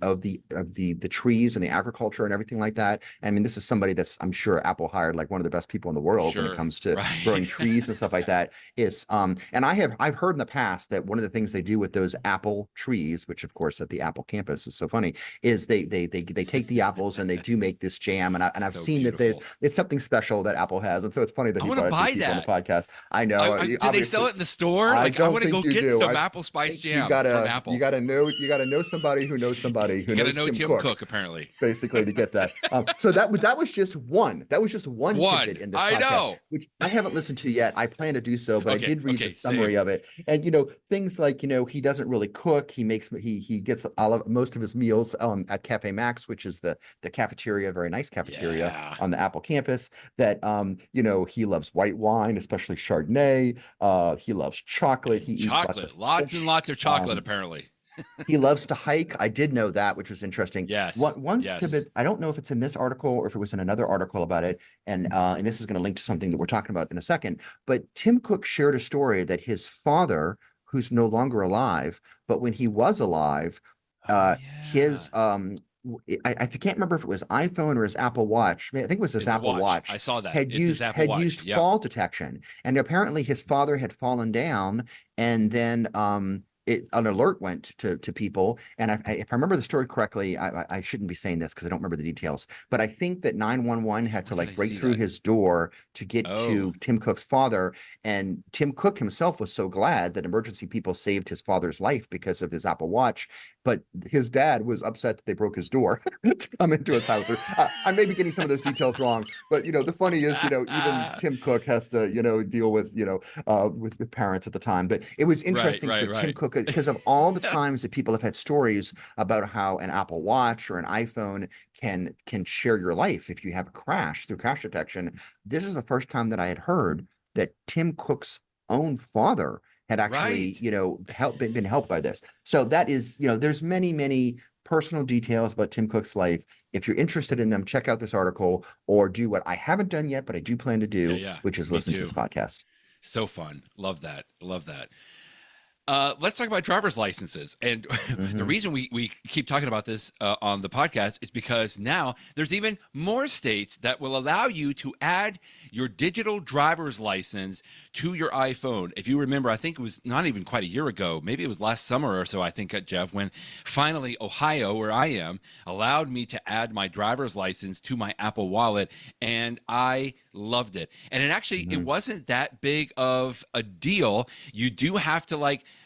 trees and the agriculture and everything like that. I mean, this is somebody that's, I'm sure Apple hired like one of the best people in the world when it comes to growing trees and stuff like that. And I've heard in the past that one of the things they do with those apple trees, which of course at the Apple campus is so funny, is they take the apples and they do make this jam. And I've So seen beautiful. that it's something special that Apple has, and so it's funny that he I want to brought buy it to on the that podcast. I know. do they sell it in the store? I Like, I don't want to think go you get do. some apple spice jam from Apple. You gotta know somebody who knows somebody who You gotta knows know Tim Cook apparently. basically to get that. So that was just one. That was just one tidbit in this podcast, know. which I haven't listened to yet. I plan to do so, but I did read the summary same. of it. And things like he doesn't really cook. He gets most of his meals at Cafe Max, which is the cafeteria, very nice cafeteria on the Apple campus. That he loves white wine, especially Chardonnay. He loves chocolate. He eats lots and lots of chocolate apparently. He loves to hike. I did know that, which was interesting. Yes. One tidbit, I don't know if it's in this article or if it was in another article about it, and this is going to link to something that we're talking about in a second. But Tim Cook shared a story that his father, who's no longer alive, but when he was alive, his I can't remember if it was iPhone or his Apple Watch. I think it was his Apple Watch. I saw that. Had used fall detection, and apparently his father had fallen down, and then an alert went to people. And if I remember the story correctly, I shouldn't be saying this because I don't remember the details, but I think that 911 had to break through his door to get to Tim Cook's father. And Tim Cook himself was so glad that emergency people saved his father's life because of his Apple Watch. But his dad was upset that they broke his door to come into his house. I may be getting some of those details wrong, but the funny is, even Tim Cook has to, deal with, with the parents at the time. But it was interesting for Tim Cook because of all the times that people have had stories about how an Apple Watch or an iPhone can share your life if you have a crash through crash detection. This is the first time that I had heard that Tim Cook's own father had actually, been helped by this. So that is, there's many personal details about Tim Cook's life. If you're interested in them, check out this article or do what I haven't done yet, but I do plan to do, which is listen to this podcast. So fun. Love that. Let's talk about driver's licenses. And the reason we keep talking about this on the podcast is because now there's even more states that will allow you to add your digital driver's license to your iPhone. If you remember, I think it was not even quite a year ago, maybe it was last summer or so, I think, Jeff, when finally Ohio, where I am, allowed me to add my driver's license to my Apple Wallet, and I loved it. And it actually, it wasn't that big of a deal. You do have to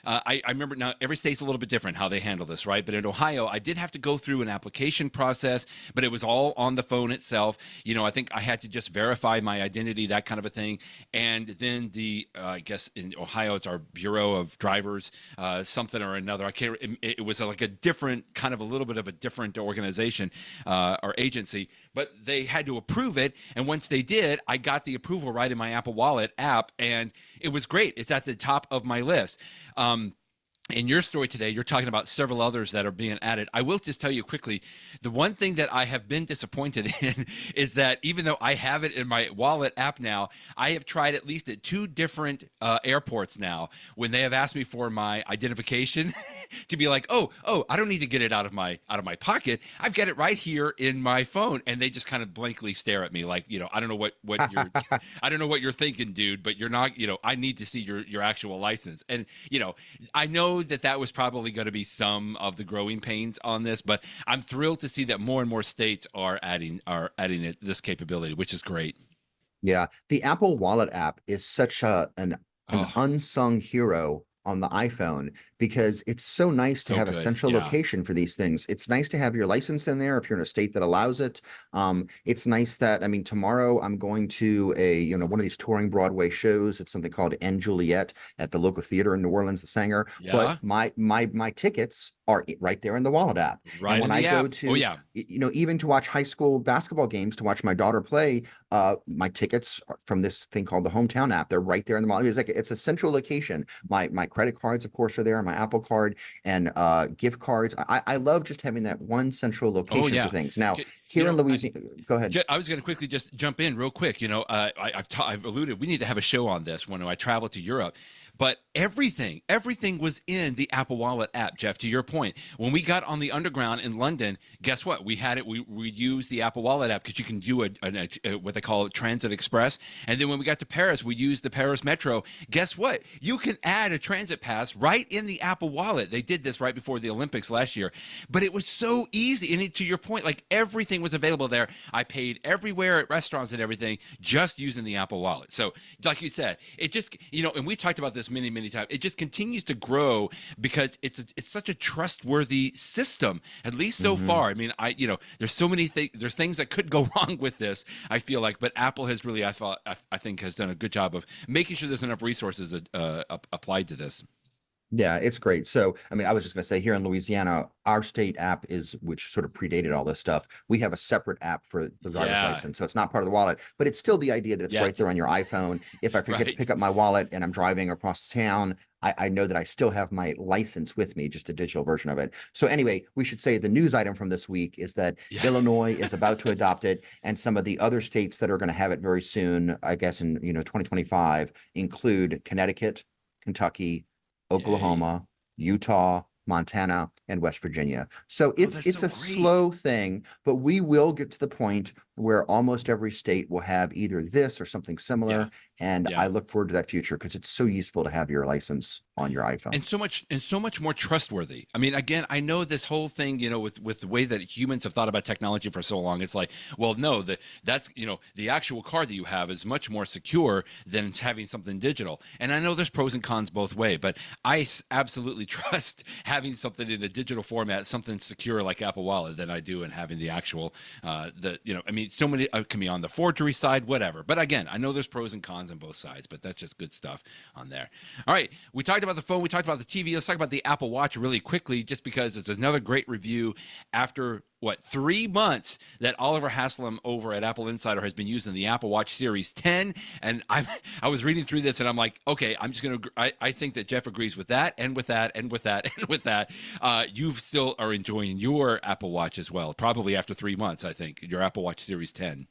I remember now every state's a little bit different how they handle this, right? But in Ohio, I did have to go through an application process, but it was all on the phone itself. I think I had to just verify my identity, that kind of a thing. And then I guess in Ohio, it's our Bureau of Drivers, something or another. I can't, it was like a different kind of a little bit of a different organization or agency, but they had to approve it. And once they did, I got the approval right in my Apple Wallet app, and it was great. It's at the top of my list. in your story today, you're talking about several others that are being added. I will just tell you quickly, the one thing that I have been disappointed in is that even though I have it in my wallet app now, I have tried at least at two different airports now when they have asked me for my identification to be like, oh, I don't need to get it out of my pocket. I've got it right here in my phone, and they just kind of blankly stare at me like, I don't know what you're, I don't know what you're thinking, dude, but you're not, I need to see your actual license, and I know that was probably going to be some of the growing pains on this, but I'm thrilled to see that more and more states are adding this capability, which is great. Yeah, the Apple Wallet app is such an unsung hero on the iPhone because it's so nice to So have a good. central Yeah. location for these things. It's nice to have your license in there if you're in a state that allows it. It's nice that, I mean, tomorrow I'm going to one of these touring Broadway shows. It's something called N Juliet at the local theater in New Orleans, the Sanger. Yeah. But my tickets are right there in the Wallet app. Right. And when I go to, oh yeah, even to watch high school basketball games, to watch my daughter play, my tickets are from this thing called the Hometown app. They're right there in the mall. It's a central location. My credit cards, of course, are there. My Apple Card and gift cards. I love just having that one central location for things. Now, here in Louisiana, go ahead. I was going to quickly just jump in real quick. I've alluded, we need to have a show on this when I travel to Europe. But everything was in the Apple Wallet app, Jeff, to your point. When we got on the Underground in London, guess what? We had it. We used the Apple Wallet app because you can do what they call Transit Express. And then when we got to Paris, we used the Paris Metro. Guess what? You can add a transit pass right in the Apple Wallet. They did this right before the Olympics last year. But it was so easy. And to your point, like everything was available there. I paid everywhere at restaurants and everything just using the Apple Wallet. So like you said, it just, and we talked about this many times. It just continues to grow because it's such a trustworthy system, at least so far. I mean, there's so many things. There's things that could go wrong with this, I feel like, but Apple has really, I think, has done a good job of making sure there's enough resources applied to this. Yeah, it's great. So, I mean, I was just going to say here in Louisiana, our state app which sort of predated all this stuff. We have a separate app for the driver's license. So it's not part of the wallet, but it's still the idea that it's right there on your iPhone. If I forget to pick up my wallet and I'm driving across town, I know that I still have my license with me, just a digital version of it. So anyway, we should say the news item from this week is that Illinois is about to adopt it, and some of the other states that are going to have it very soon, I guess in 2025, include Connecticut, Kentucky, Oklahoma, Utah, Montana, and West Virginia. So it's a slow thing, but we will get to the point where almost every state will have either this or something similar. And I look forward to that future because it's so useful to have your license on your iPhone. And so much more trustworthy. I mean, again, I know this whole thing, with the way that humans have thought about technology for so long, it's like, well, no, that's the actual car that you have is much more secure than having something digital. And I know there's pros and cons both way, but I absolutely trust having something in a digital format, something secure like Apple Wallet, than I do in having the actual, so many can be on the forgery side, whatever. But again, I know there's pros and cons on both sides, but that's just good stuff on there. All right, we talked about the phone, we talked about the TV. Let's talk about the Apple Watch really quickly, just because it's another great review after 3 months that Oliver Haslam over at Apple Insider has been using the Apple Watch Series 10. And I was reading through this and I'm like, okay, I'm just going to, I think that Jeff agrees with that and with that and with that and with that. You still are enjoying your Apple Watch as well, probably after 3 months, I think, your Apple Watch Series 10.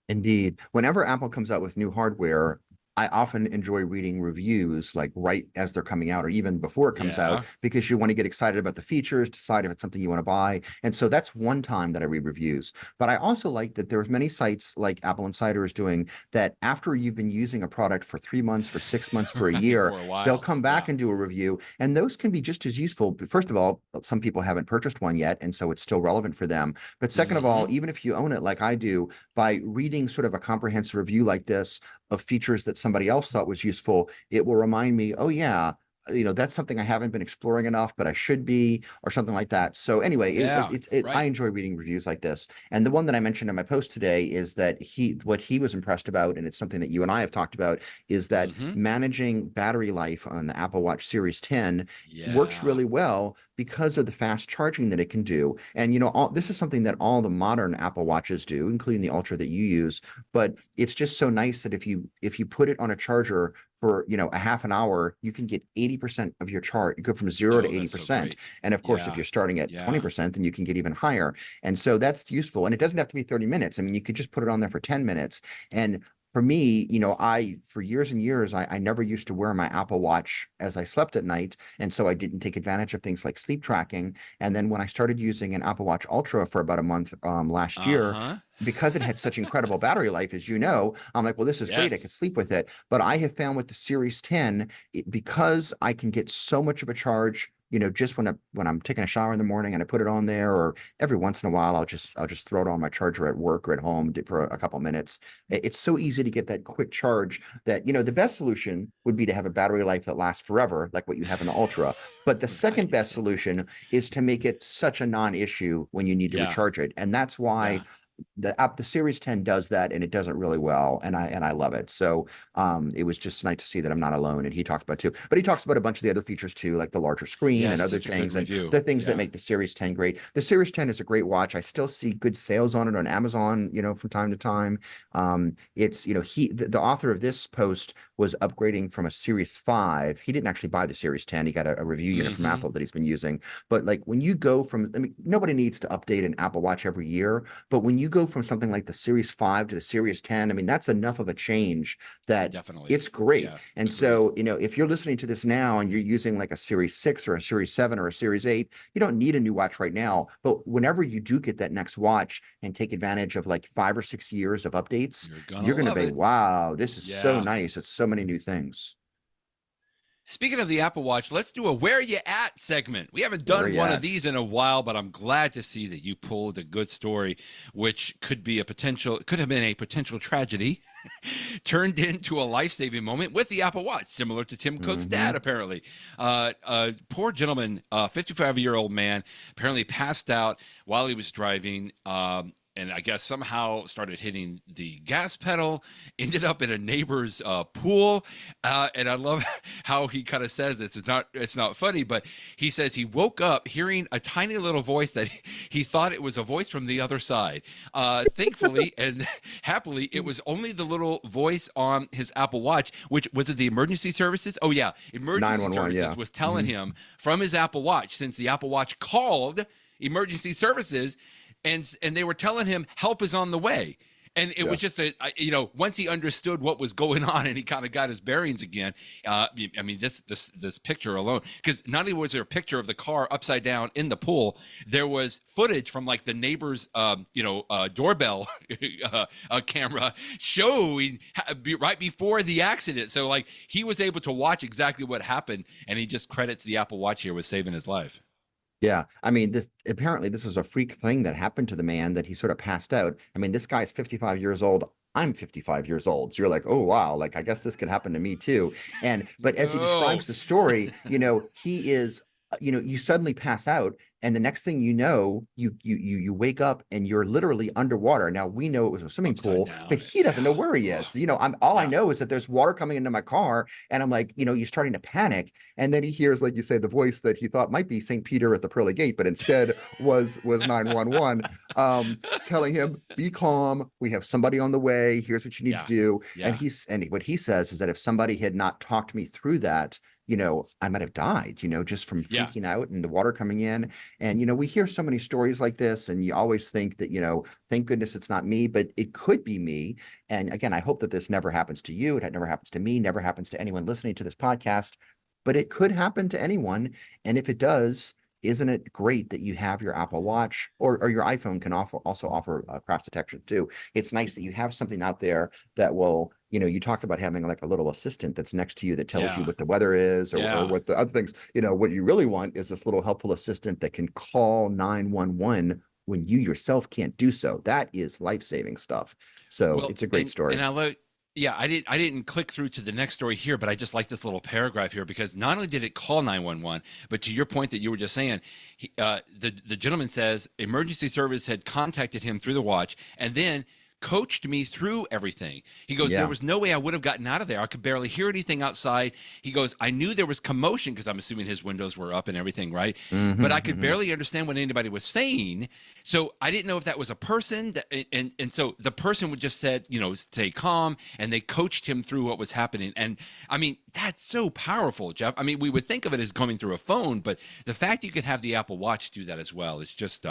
Indeed. Whenever Apple comes out with new hardware, I often enjoy reading reviews like right as they're coming out or even before it comes out, because you want to get excited about the features, decide if it's something you want to buy. And so that's one time that I read reviews. But I also like that there's many sites like Apple Insider is doing that after you've been using a product for 3 months, for 6 months, for a year, they'll come back and do a review. And those can be just as useful. First of all, some people haven't purchased one yet, and so it's still relevant for them. But second of all, even if you own it like I do, by reading sort of a comprehensive review like this of features that somebody else thought was useful, it will remind me, oh yeah, that's something I haven't been exploring enough, but I should be, or something like that. So anyway, I enjoy reading reviews like this. And the one that I mentioned in my post today is that what he was impressed about, and it's something that you and I have talked about, is that managing battery life on the Apple Watch Series 10 works really well, because of the fast charging that it can do. And this is something that all the modern Apple Watches do, including the Ultra that you use. But it's just so nice that if you put it on a charger for a half an hour, you can get 80% of your charge. You go from 0 to Oh, that's so 80%. great. And of course, if Yeah. you're starting at Yeah. 20%, then you can get even higher. And so that's useful. And it doesn't have to be 30 minutes. I mean, you could just put it on there for 10 minutes. And for me, for years and years, I never used to wear my Apple Watch as I slept at night. And so I didn't take advantage of things like sleep tracking. And then when I started using an Apple Watch Ultra for about a month last year, Uh-huh. because it had such incredible battery life, as you know, I'm like, well, this is great. I can Yes. sleep with it. But I have found with the Series 10, because I can get so much of a charge, just when I'm taking a shower in the morning and I put it on there, or every once in a while, I'll just throw it on my charger at work or at home for a couple minutes. It's so easy to get that quick charge that, the best solution would be to have a battery life that lasts forever, like what you have in the Ultra. But the second best solution is to make it such a non-issue when you need to recharge it. And that's why the Series 10 does that, and it does it really well, and I love it. So it was just nice to see that I'm not alone, and he talked about too. But he talks about a bunch of the other features too, like the larger screen and other things, and the things that make the Series 10 great. The Series 10 is a great watch. I still see good sales on it on Amazon, from time to time. It's the author of this post was upgrading from a Series 5. He didn't actually buy the Series 10. He got a review unit from Apple that he's been using. But like when you go from, nobody needs to update an Apple Watch every year, but when you go from something like the Series 5 to the Series 10, that's enough of a change that it's great. Yeah, and so, if you're listening to this now and you're using like a Series 6 or a Series 7 or a Series 8, you don't need a new watch right now. But whenever you do get that next watch and take advantage of like 5 or 6 years of updates, you're going to be, wow, this is so nice. It's so many new things. Speaking of the Apple Watch, let's do a Where You At segment. We haven't done one of these in a while, but I'm glad to see that you pulled a good story, which could have been a potential tragedy turned into a life-saving moment with the Apple Watch, similar to Tim Cook's dad, apparently. Poor gentleman, 55-year-old man, apparently passed out while he was driving. And I guess somehow started hitting the gas pedal, ended up in a neighbor's pool. And I love how he kind of says this. It's not funny, but he says he woke up hearing a tiny little voice that he thought it was a voice from the other side. Thankfully and happily, it was only the little voice on his Apple Watch, which was it the emergency services? Oh, yeah. Emergency services was telling him from his Apple Watch, since the Apple Watch called emergency services, and they were telling him help is on the way. And it was just once he understood what was going on and he kind of got his bearings again. This picture alone, because not only was there a picture of the car upside down in the pool, there was footage from like the neighbor's doorbell camera showing right before the accident. So like he was able to watch exactly what happened, and he just credits the Apple Watch here with saving his life. Yeah. Apparently this was a freak thing that happened to the man, that he sort of passed out. This guy's 55 years old. I'm 55 years old. So you're like, oh, wow. Like, I guess this could happen to me too. But as he describes the story, he is, you suddenly pass out. And the next thing you know, you wake up and you're literally underwater. Now we know it was a swimming pool, but he doesn't know where he is. I know is that there's water coming into my car, and I'm like, you're starting to panic. And then he hears, like you say, the voice that he thought might be St. Peter at the pearly gate, but instead was 911, telling him, be calm. We have somebody on the way. Here's what you need to do. And what he says is that if somebody had not talked me through that, I might have died, just from freaking out and the water coming in. And, we hear so many stories like this, and you always think that, thank goodness it's not me, but it could be me. And again, I hope that this never happens to you. It never happens to me, never happens to anyone listening to this podcast, but it could happen to anyone. And if it does, isn't it great that you have your Apple Watch or your iPhone can also offer crash detection too? It's nice that you have something out there that will, you talked about having like a little assistant that's next to you that tells you what the weather is or what the other things. What you really want is this little helpful assistant that can call 911 when you yourself can't do so. That is life-saving stuff. So it's a great story. And I didn't click through to the next story here, but I just like this little paragraph here, because not only did it call 911, but to your point that you were just saying, the gentleman says emergency service had contacted him through the watch, and then coached me through everything. He goes, there was no way I would have gotten out of there. I could barely hear anything outside. He goes, I knew there was commotion because I'm assuming his windows were up and everything, right? But I could barely understand what anybody was saying. So I didn't know if that was a person and so the person would just said, stay calm, and they coached him through what was happening. And I mean, that's so powerful, Jeff. I mean, we would think of it as coming through a phone, but the fact you could have the Apple Watch do that as well is just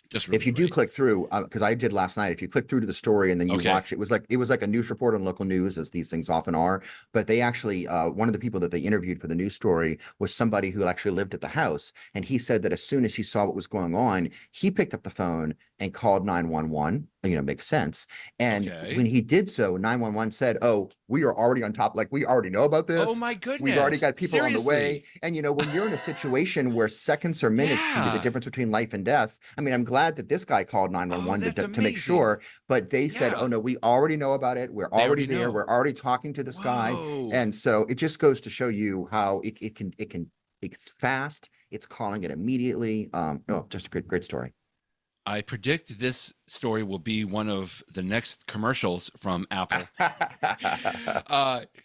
just really if you do click through, because I did last night, if you click through to the story and then you watch, it was like a news report on local news, as these things often are. But they actually, one of the people that they interviewed for the news story was somebody who actually lived at the house, and he said that as soon as he saw what was going on, he picked up the phone and called 911. Makes sense. And when he did so, 911 said, "Oh, we are already on top. Like, we already know about this. Oh my goodness, we've already got people on the way." And when you're in a situation where seconds or minutes can be the difference between life and death, I mean, I'm glad that this guy called 911 to make sure. But they said, "Oh no, we already know about it. We're already there. We're already talking to this guy." And so it just goes to show you how it's fast. It's calling it immediately. Just a great story. I predict this story will be one of the next commercials from Apple.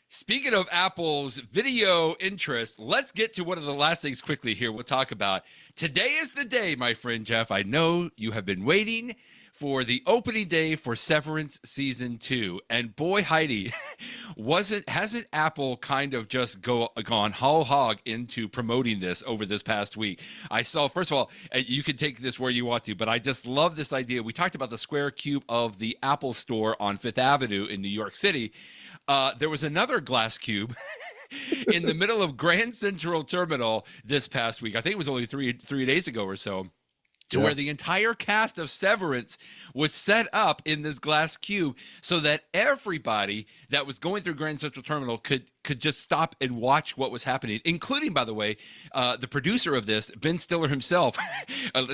Speaking of Apple's video interest, let's get to one of the last things quickly here we'll talk about. Today is the day, my friend Jeff. I know you have been waiting for the opening day for Severance Season 2. And boy, Heidi, hasn't Apple kind of just gone whole hog into promoting this over this past week? I saw, first of all, you can take this where you want to, but I just love this idea. We talked about the square cube of the Apple store on Fifth Avenue in New York City. There was another glass cube in the middle of Grand Central Terminal this past week. I think it was only three days ago or so. Where the entire cast of Severance was set up in this glass cube so that everybody that was going through Grand Central Terminal could just stop and watch what was happening, including, by the way, the producer of this, Ben Stiller himself.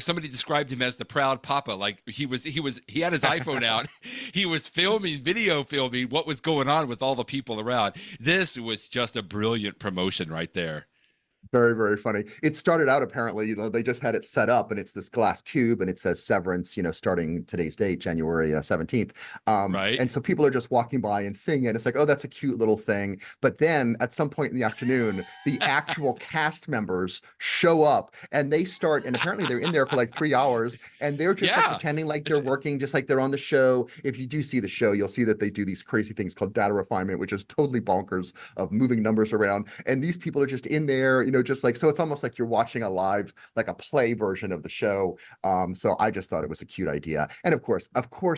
Somebody described him as the proud papa. Like he had his iPhone out. He was video filming what was going on with all the people around. This was just a brilliant promotion right there. Very, very funny. It started out, apparently, they just had it set up, and it's this glass cube, and it says Severance, starting today's date, January 17th. Right. And so people are just walking by and seeing it. It's like, oh, that's a cute little thing. But then at some point in the afternoon, the actual cast members show up, and they start, and apparently they're in there for like 3 hours, and they're just like pretending like they're working, just like they're on the show. If you do see the show, you'll see that they do these crazy things called data refinement, which is totally bonkers, of moving numbers around. And these people are just in there, just like, so it's almost like you're watching a live, like a play version of the show. So I just thought it was a cute idea. And of course,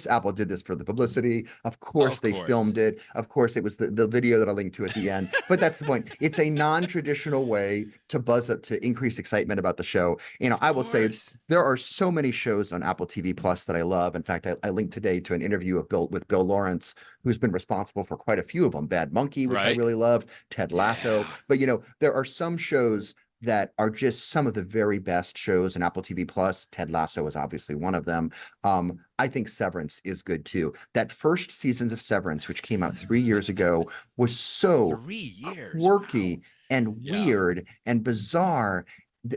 Apple did this for the publicity. Of course, they filmed it. Of course, it was the video that I linked to at the end. But that's the point. It's a non-traditional way to buzz up, to increase excitement about the show. I will say there are so many shows on Apple TV Plus that I love. In fact, I linked today to an interview with Bill Lawrence, who's been responsible for quite a few of them. Bad Monkey, which I really love, Ted Lasso. But there are some shows that are just some of the very best shows in Apple TV Plus. Ted Lasso is obviously one of them. I think Severance is good too. That first seasons of Severance, which came out 3 years ago, was so quirky and weird and bizarre,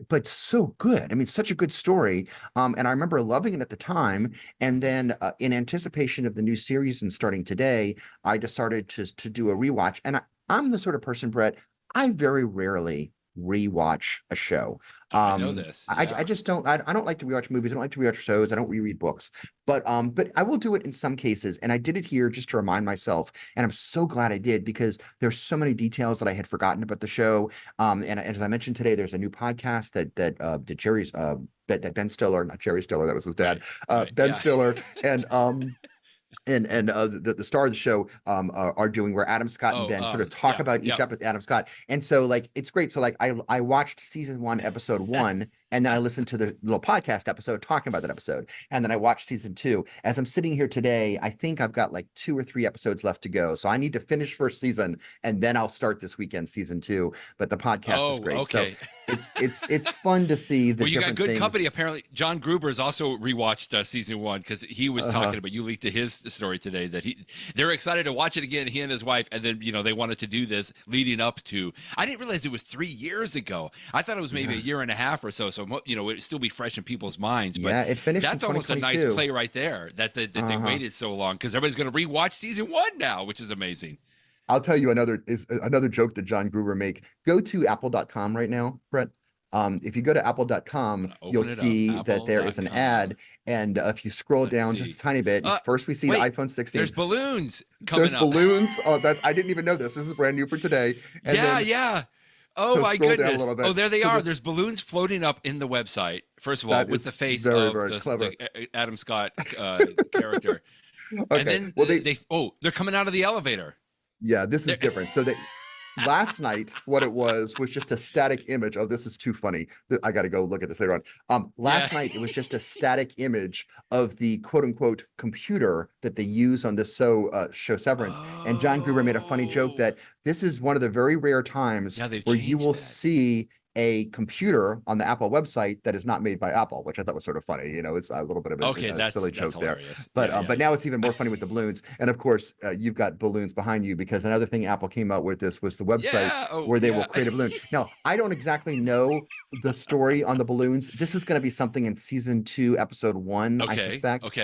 but so good. I mean, such a good story. And I remember loving it at the time. And then in anticipation of the new series and starting today, I decided to do a rewatch. And I'm the sort of person, Brett, I very rarely rewatch a show. I know this. I just don't. I don't like to rewatch movies. I don't like to rewatch shows. I don't reread books. But I will do it in some cases. And I did it here just to remind myself. And I'm so glad I did, because there's so many details that I had forgotten about the show. And as I mentioned today, there's a new podcast that Jerry's that Ben Stiller, not Jerry Stiller, that was his dad, Ben Stiller, and the star of the show are doing, where Adam Scott and Ben sort of talk about each episode. Adam Scott, and so like it's great. So like I watched season 1, episode 1, and then I listened to the little podcast episode talking about that episode, and then I watched season 2. As I'm sitting here today, I think I've got like 2 or 3 episodes left to go, so I need to finish first season, and then I'll start this weekend season 2. But the podcast is great. Okay. So it's fun to see the. Well, you got good things. company. Apparently, John Gruber has also rewatched season 1, because he was talking about, you leaked to his story today, that they're excited to watch it again, he and his wife, and then they wanted to do this leading up to. I didn't realize it was 3 years ago. I thought it was maybe a year and a half or so. So so it would still be fresh in people's minds. But Yeah, it finished in that's almost a nice 2022. play right there that they waited so long, because everybody's going to rewatch season 1 now, which is amazing. I'll tell you another joke that John Gruber make. Go to apple.com right now, Brett. If you go to apple.com, you'll see that there is an ad. And if you scroll down just a tiny bit, first we see the iPhone 16. There's balloons coming up. There's balloons. Oh, I didn't even know this. This is brand new for today. And yeah. Oh, my goodness. Oh, there they are. There's balloons floating up in the website. First of all, with the face of the Adam Scott character. Okay. And then they're coming out of the elevator. Yeah, this is different. So last night, what it was just a static image. Oh, this is too funny. I got to go look at this later on. Last night, it was just a static image of the quote unquote computer that they use on this show Severance. And John Gruber made a funny joke that this is one of the very rare times where you will see a computer on the Apple website that is not made by Apple, which I thought was sort of funny. It's a little bit of a silly joke there. But now it's even more funny with the balloons. And of course, you've got balloons behind you, because another thing Apple came out with this was the website where they will create a balloon. Now, I don't exactly know the story on the balloons. This is going to be something in season 2, episode 1, I suspect.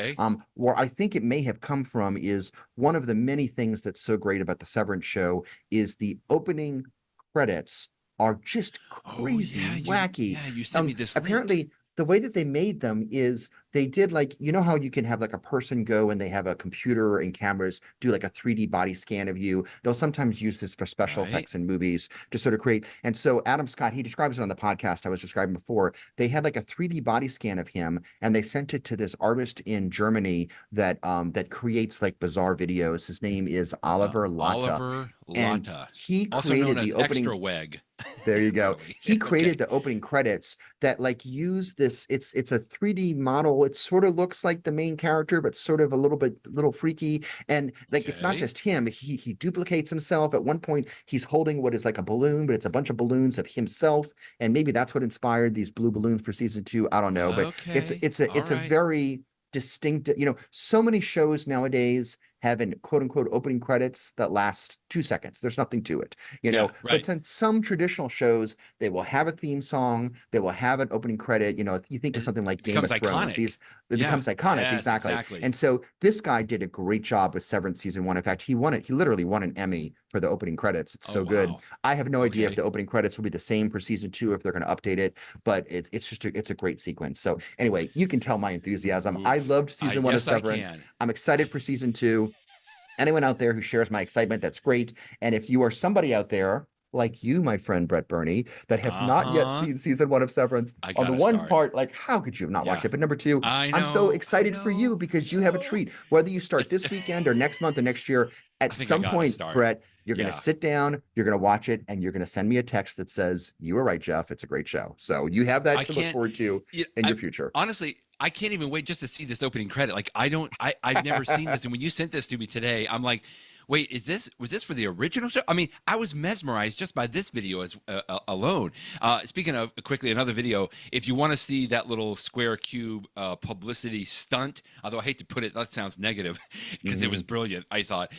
Where I think it may have come from is one of the many things that's so great about the Severance show is the opening credits are just crazy, wacky. You sent me this link. Apparently, the way that they made them is they did how you can have a person go and they have a computer and cameras do a 3D body scan of you. They'll sometimes use this for special effects in movies to sort of create. And so Adam Scott, he describes it on the podcast I was describing before. They had a 3D body scan of him, and they sent it to this artist in Germany that creates bizarre videos. His name is Oliver Latta. And he also created known as the opening Extra Weg. There you go. He created the opening credits that use this. It's a 3D model. It sort of looks like the main character, but sort of a little freaky. And it's not just him. He duplicates himself. At one point, he's holding what is a balloon, but it's a bunch of balloons of himself. And maybe that's what inspired these blue balloons for season 2. I don't know, but it's a very distinct. So many shows nowadays have an quote unquote opening credits that last 2 seconds. There's nothing to it, But then some traditional shows, they will have a theme song, they will have an opening credit. You think of something like Game of Thrones. It becomes iconic, exactly. And so this guy did a great job with Severance season 1. In fact, he literally won an Emmy for the opening credits. It's so good. I have no idea if the opening credits will be the same for season 2, if they're going to update it, but it's a great sequence. So anyway, you can tell my enthusiasm. I loved season 1 of Severance. I'm excited for season 2. Anyone out there who shares my excitement, that's great. And if you are somebody out there like you, my friend Brett Burney, that have not yet seen season 1 of Severance, on the one part, how could you have not watched it? But number 2, I'm so excited for you, because you have a treat. Whether you start this weekend or next month or next year, at some point, Brett, you're going to sit down, you're going to watch it, and you're going to send me a text that says, "You were right, Jeff. It's a great show." So you have that to look forward to in your future. Honestly, I can't even wait just to see this opening credit. I've never seen this. And when you sent this to me today, I'm like, wait, was this for the original show? I mean, I was mesmerized just by this video alone. Speaking of, quickly, another video, if you want to see that little square cube publicity stunt, although I hate to put it, that sounds negative, because it was brilliant, I thought.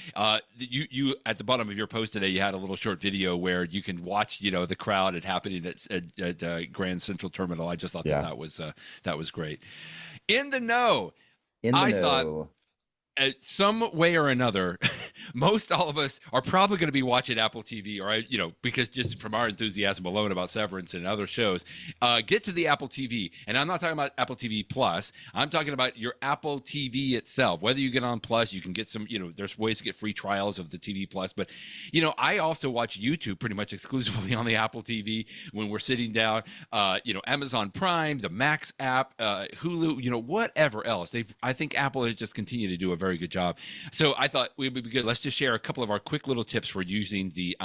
You at the bottom of your post today, you had a little short video where you can watch, the crowd happening at Grand Central Terminal. I just thought that was great. In the know. I thought, some way or another, most all of us are probably going to be watching Apple TV, or because just from our enthusiasm alone about Severance and other shows, get to the Apple TV. And I'm not talking about Apple TV Plus. I'm talking about your Apple TV itself. Whether you get on Plus, you can get some, there's ways to get free trials of the TV Plus. But, I also watch YouTube pretty much exclusively on the Apple TV when we're sitting down, Amazon Prime, the Max app, Hulu, whatever else. I think Apple has just continued to do a very good job. So I thought we would be good. Let's just share a couple of our quick little tips for using the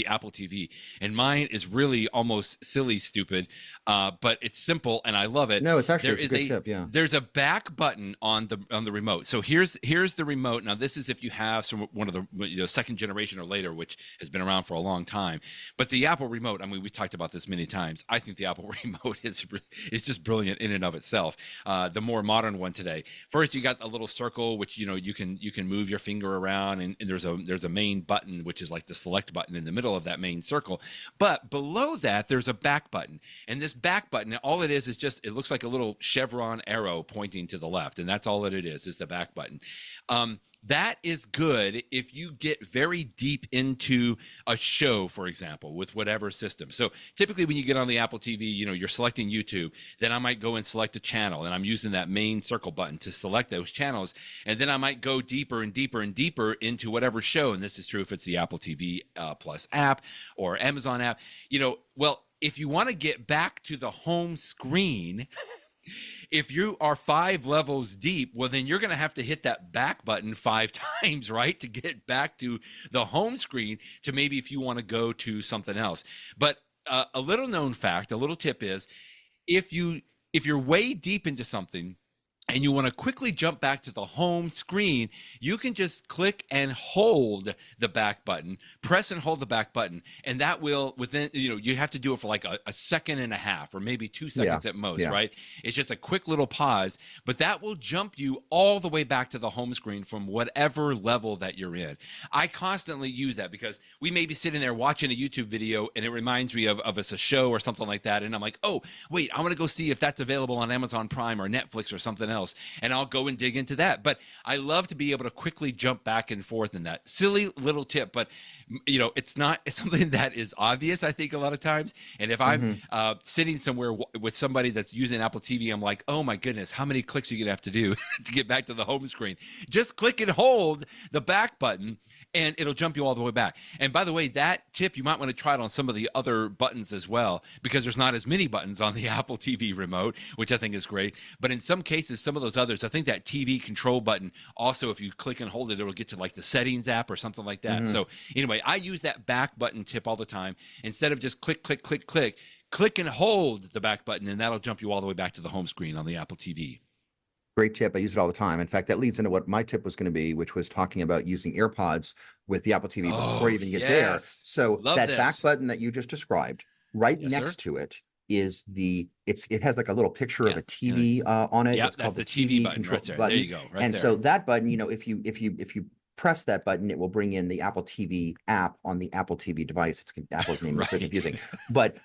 Apple TV. And mine is really almost silly stupid, but it's simple and I love it. No, it's actually a good tip, yeah. There's a back button on the remote. So here's the remote. Now this is if you have one of the second generation or later, which has been around for a long time. But the Apple remote, I mean, we've talked about this many times. I think the Apple remote is just brilliant in and of itself. The more modern one today. First, you got a little circle which you can move your finger around, and there's a main button which is like the select button. button in the middle of that main circle. But below that, there's a back button. And this back button, all it is just, it looks like a little chevron arrow pointing to the left. And that's all that it is the back button. That is good if you get very deep into a show, for example, with whatever system. So typically when you get on the Apple TV, you're selecting YouTube, then I might go and select a channel, and I'm using that main circle button to select those channels. And then I might go deeper and deeper and deeper into whatever show. And this is true if it's the Apple TV Plus app or Amazon app. Well, if you want to get back to the home screen, if you are 5 levels deep, well, then you're going to have to hit that back button 5 times, right, to get back to the home screen, to maybe if you want to go to something else. But a little known fact, a little tip is, if you're way deep into something and you want to quickly jump back to the home screen, you can just click and hold the back button, press and hold the back button, and that will, within, you have to do it for like a second and a half or maybe 2 seconds at most, right? It's just a quick little pause, but that will jump you all the way back to the home screen from whatever level that you're in. I constantly use that because we may be sitting there watching a YouTube video and it reminds me of us a show or something like that, and I'm like, oh, wait, I want to go see if that's available on Amazon Prime or Netflix or something else, and I'll go and dig into that. But I love to be able to quickly jump back and forth in that. Silly little tip, but it's something that is obvious, I think, a lot of times. And if I'm sitting somewhere with somebody that's using Apple TV, I'm like, oh my goodness, how many clicks are you gonna have to do to get back to the home screen? Just click and hold the back button and it'll jump you all the way back. And by the way, that tip, you might want to try it on some of the other buttons as well, because there's not as many buttons on the Apple TV remote, which I think is great. But in some cases, some of those others, I think that TV control button, also, if you click and hold it, it'll get to like the settings app or something like that. So anyway, I use that back button tip all the time. Instead of just click, click, click, click, click and hold the back button, and that'll jump you all the way back to the home screen on the Apple TV. Great tip. I use it all the time. In fact, that leads into what my tip was going to be, which was talking about using AirPods with the Apple TV before you even get there. So that back button that you just described, right next to it is it has like a little picture of a TV on it. It's called the TV button. control Right button. There you go. Right and there. So that button, if you press that button, it will bring in the Apple TV app on the Apple TV device. Apple's name is so confusing. But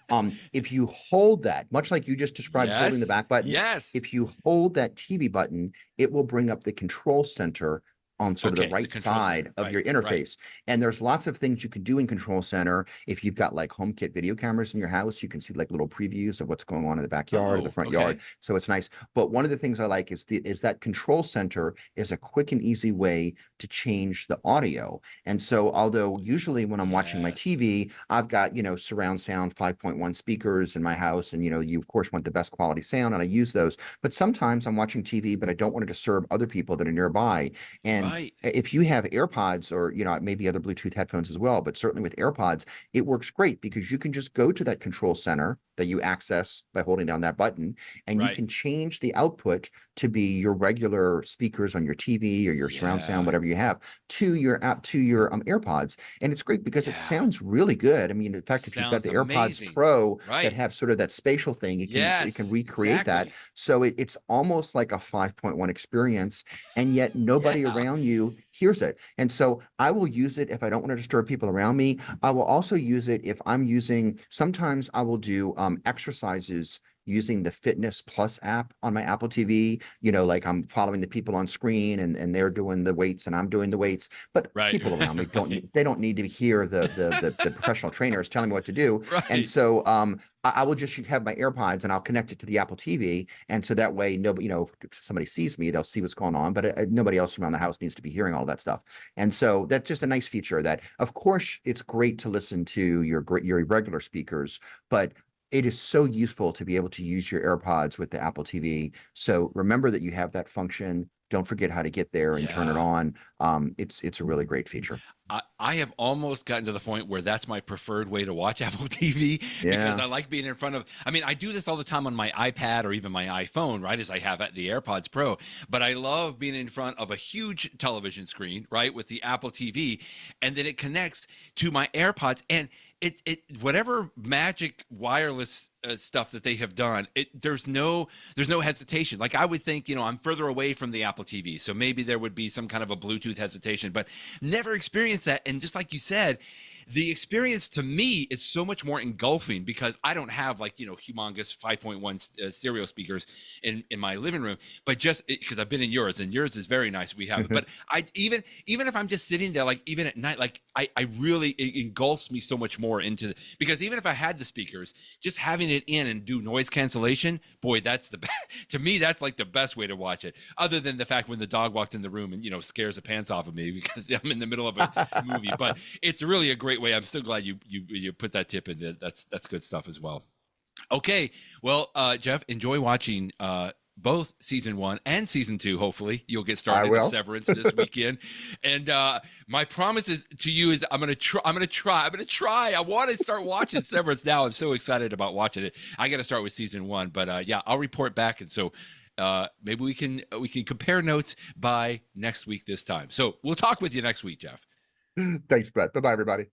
if you hold that, much like you just described holding the back button, if you hold that TV button, it will bring up the control center on sort of the right side of your interface. And there's lots of things you can do in Control Center. If you've got like HomeKit video cameras in your house, you can see like little previews of what's going on in the backyard or the front yard. So it's nice. But one of the things I like is that Control Center is a quick and easy way to change the audio. And so although usually when I'm watching my TV, I've got, surround sound 5.1 speakers in my house, and you of course want the best quality sound, and I use those. But sometimes I'm watching TV, but I don't want to disturb other people that are nearby. And if you have AirPods or, maybe other Bluetooth headphones as well, but certainly with AirPods, it works great because you can just go to that control center that you access by holding down that button, and you can change the output to be your regular speakers on your TV or your surround sound, whatever you have, to your AirPods. And it's great because it sounds really good. I mean, in fact, if you've got the AirPods Pro that have sort of that spatial thing, it can recreate that. So it's almost like a 5.1 experience, and yet nobody around you hears it. And so I will use it if I don't want to disturb people around me. I will also use it if I'm sometimes I will do exercises using the Fitness Plus app on my Apple TV, like I'm following the people on screen and they're doing the weights and I'm doing the weights, but people around me don't need to hear the professional trainers telling me what to do. And so I will just have my AirPods and I'll connect it to the Apple TV. And so that way, nobody, if somebody sees me, they'll see what's going on, but nobody else around the house needs to be hearing all that stuff. And so that's just a nice feature that, of course, it's great to listen to your regular speakers, but it is so useful to be able to use your AirPods with the Apple TV. So remember that you have that function. Don't forget how to get there and turn it on. It's a really great feature. I have almost gotten to the point where that's my preferred way to watch Apple TV because I like being in front of, I do this all the time on my iPad or even my iPhone, right, as I have at the AirPods Pro, but I love being in front of a huge television screen, right, with the Apple TV, and then it connects to my AirPods, and it whatever magic wireless stuff that they have done, there's no hesitation. Like I would think, I'm further away from the Apple TV, so maybe there would be some kind of a Bluetooth hesitation, but never experienced that. And just like you said, the experience to me is so much more engulfing because I don't have like, humongous 5.1 stereo speakers in my living room, but just because I've been in yours and yours is very nice. We have it, but I even if I'm just sitting there, like even at night, like I really, it engulfs me so much more into because even if I had the speakers, just having it in and do noise cancellation, boy, that's the to me, that's like the best way to watch it. Other than the fact when the dog walks in the room and, scares the pants off of me because I'm in the middle of a movie, but it's really a great way. I'm so glad you put that tip in there. That's good stuff as well. Okay. Well, Jeff, enjoy watching, both season 1 and season 2. Hopefully you'll get started with Severance this weekend. And my promise to you is I'm going to try. I want to start watching Severance now. I'm so excited about watching it. I got to start with season 1, but yeah, I'll report back. And so maybe we can compare notes by next week this time. So we'll talk with you next week, Jeff. Thanks, Brett. Bye-bye, everybody.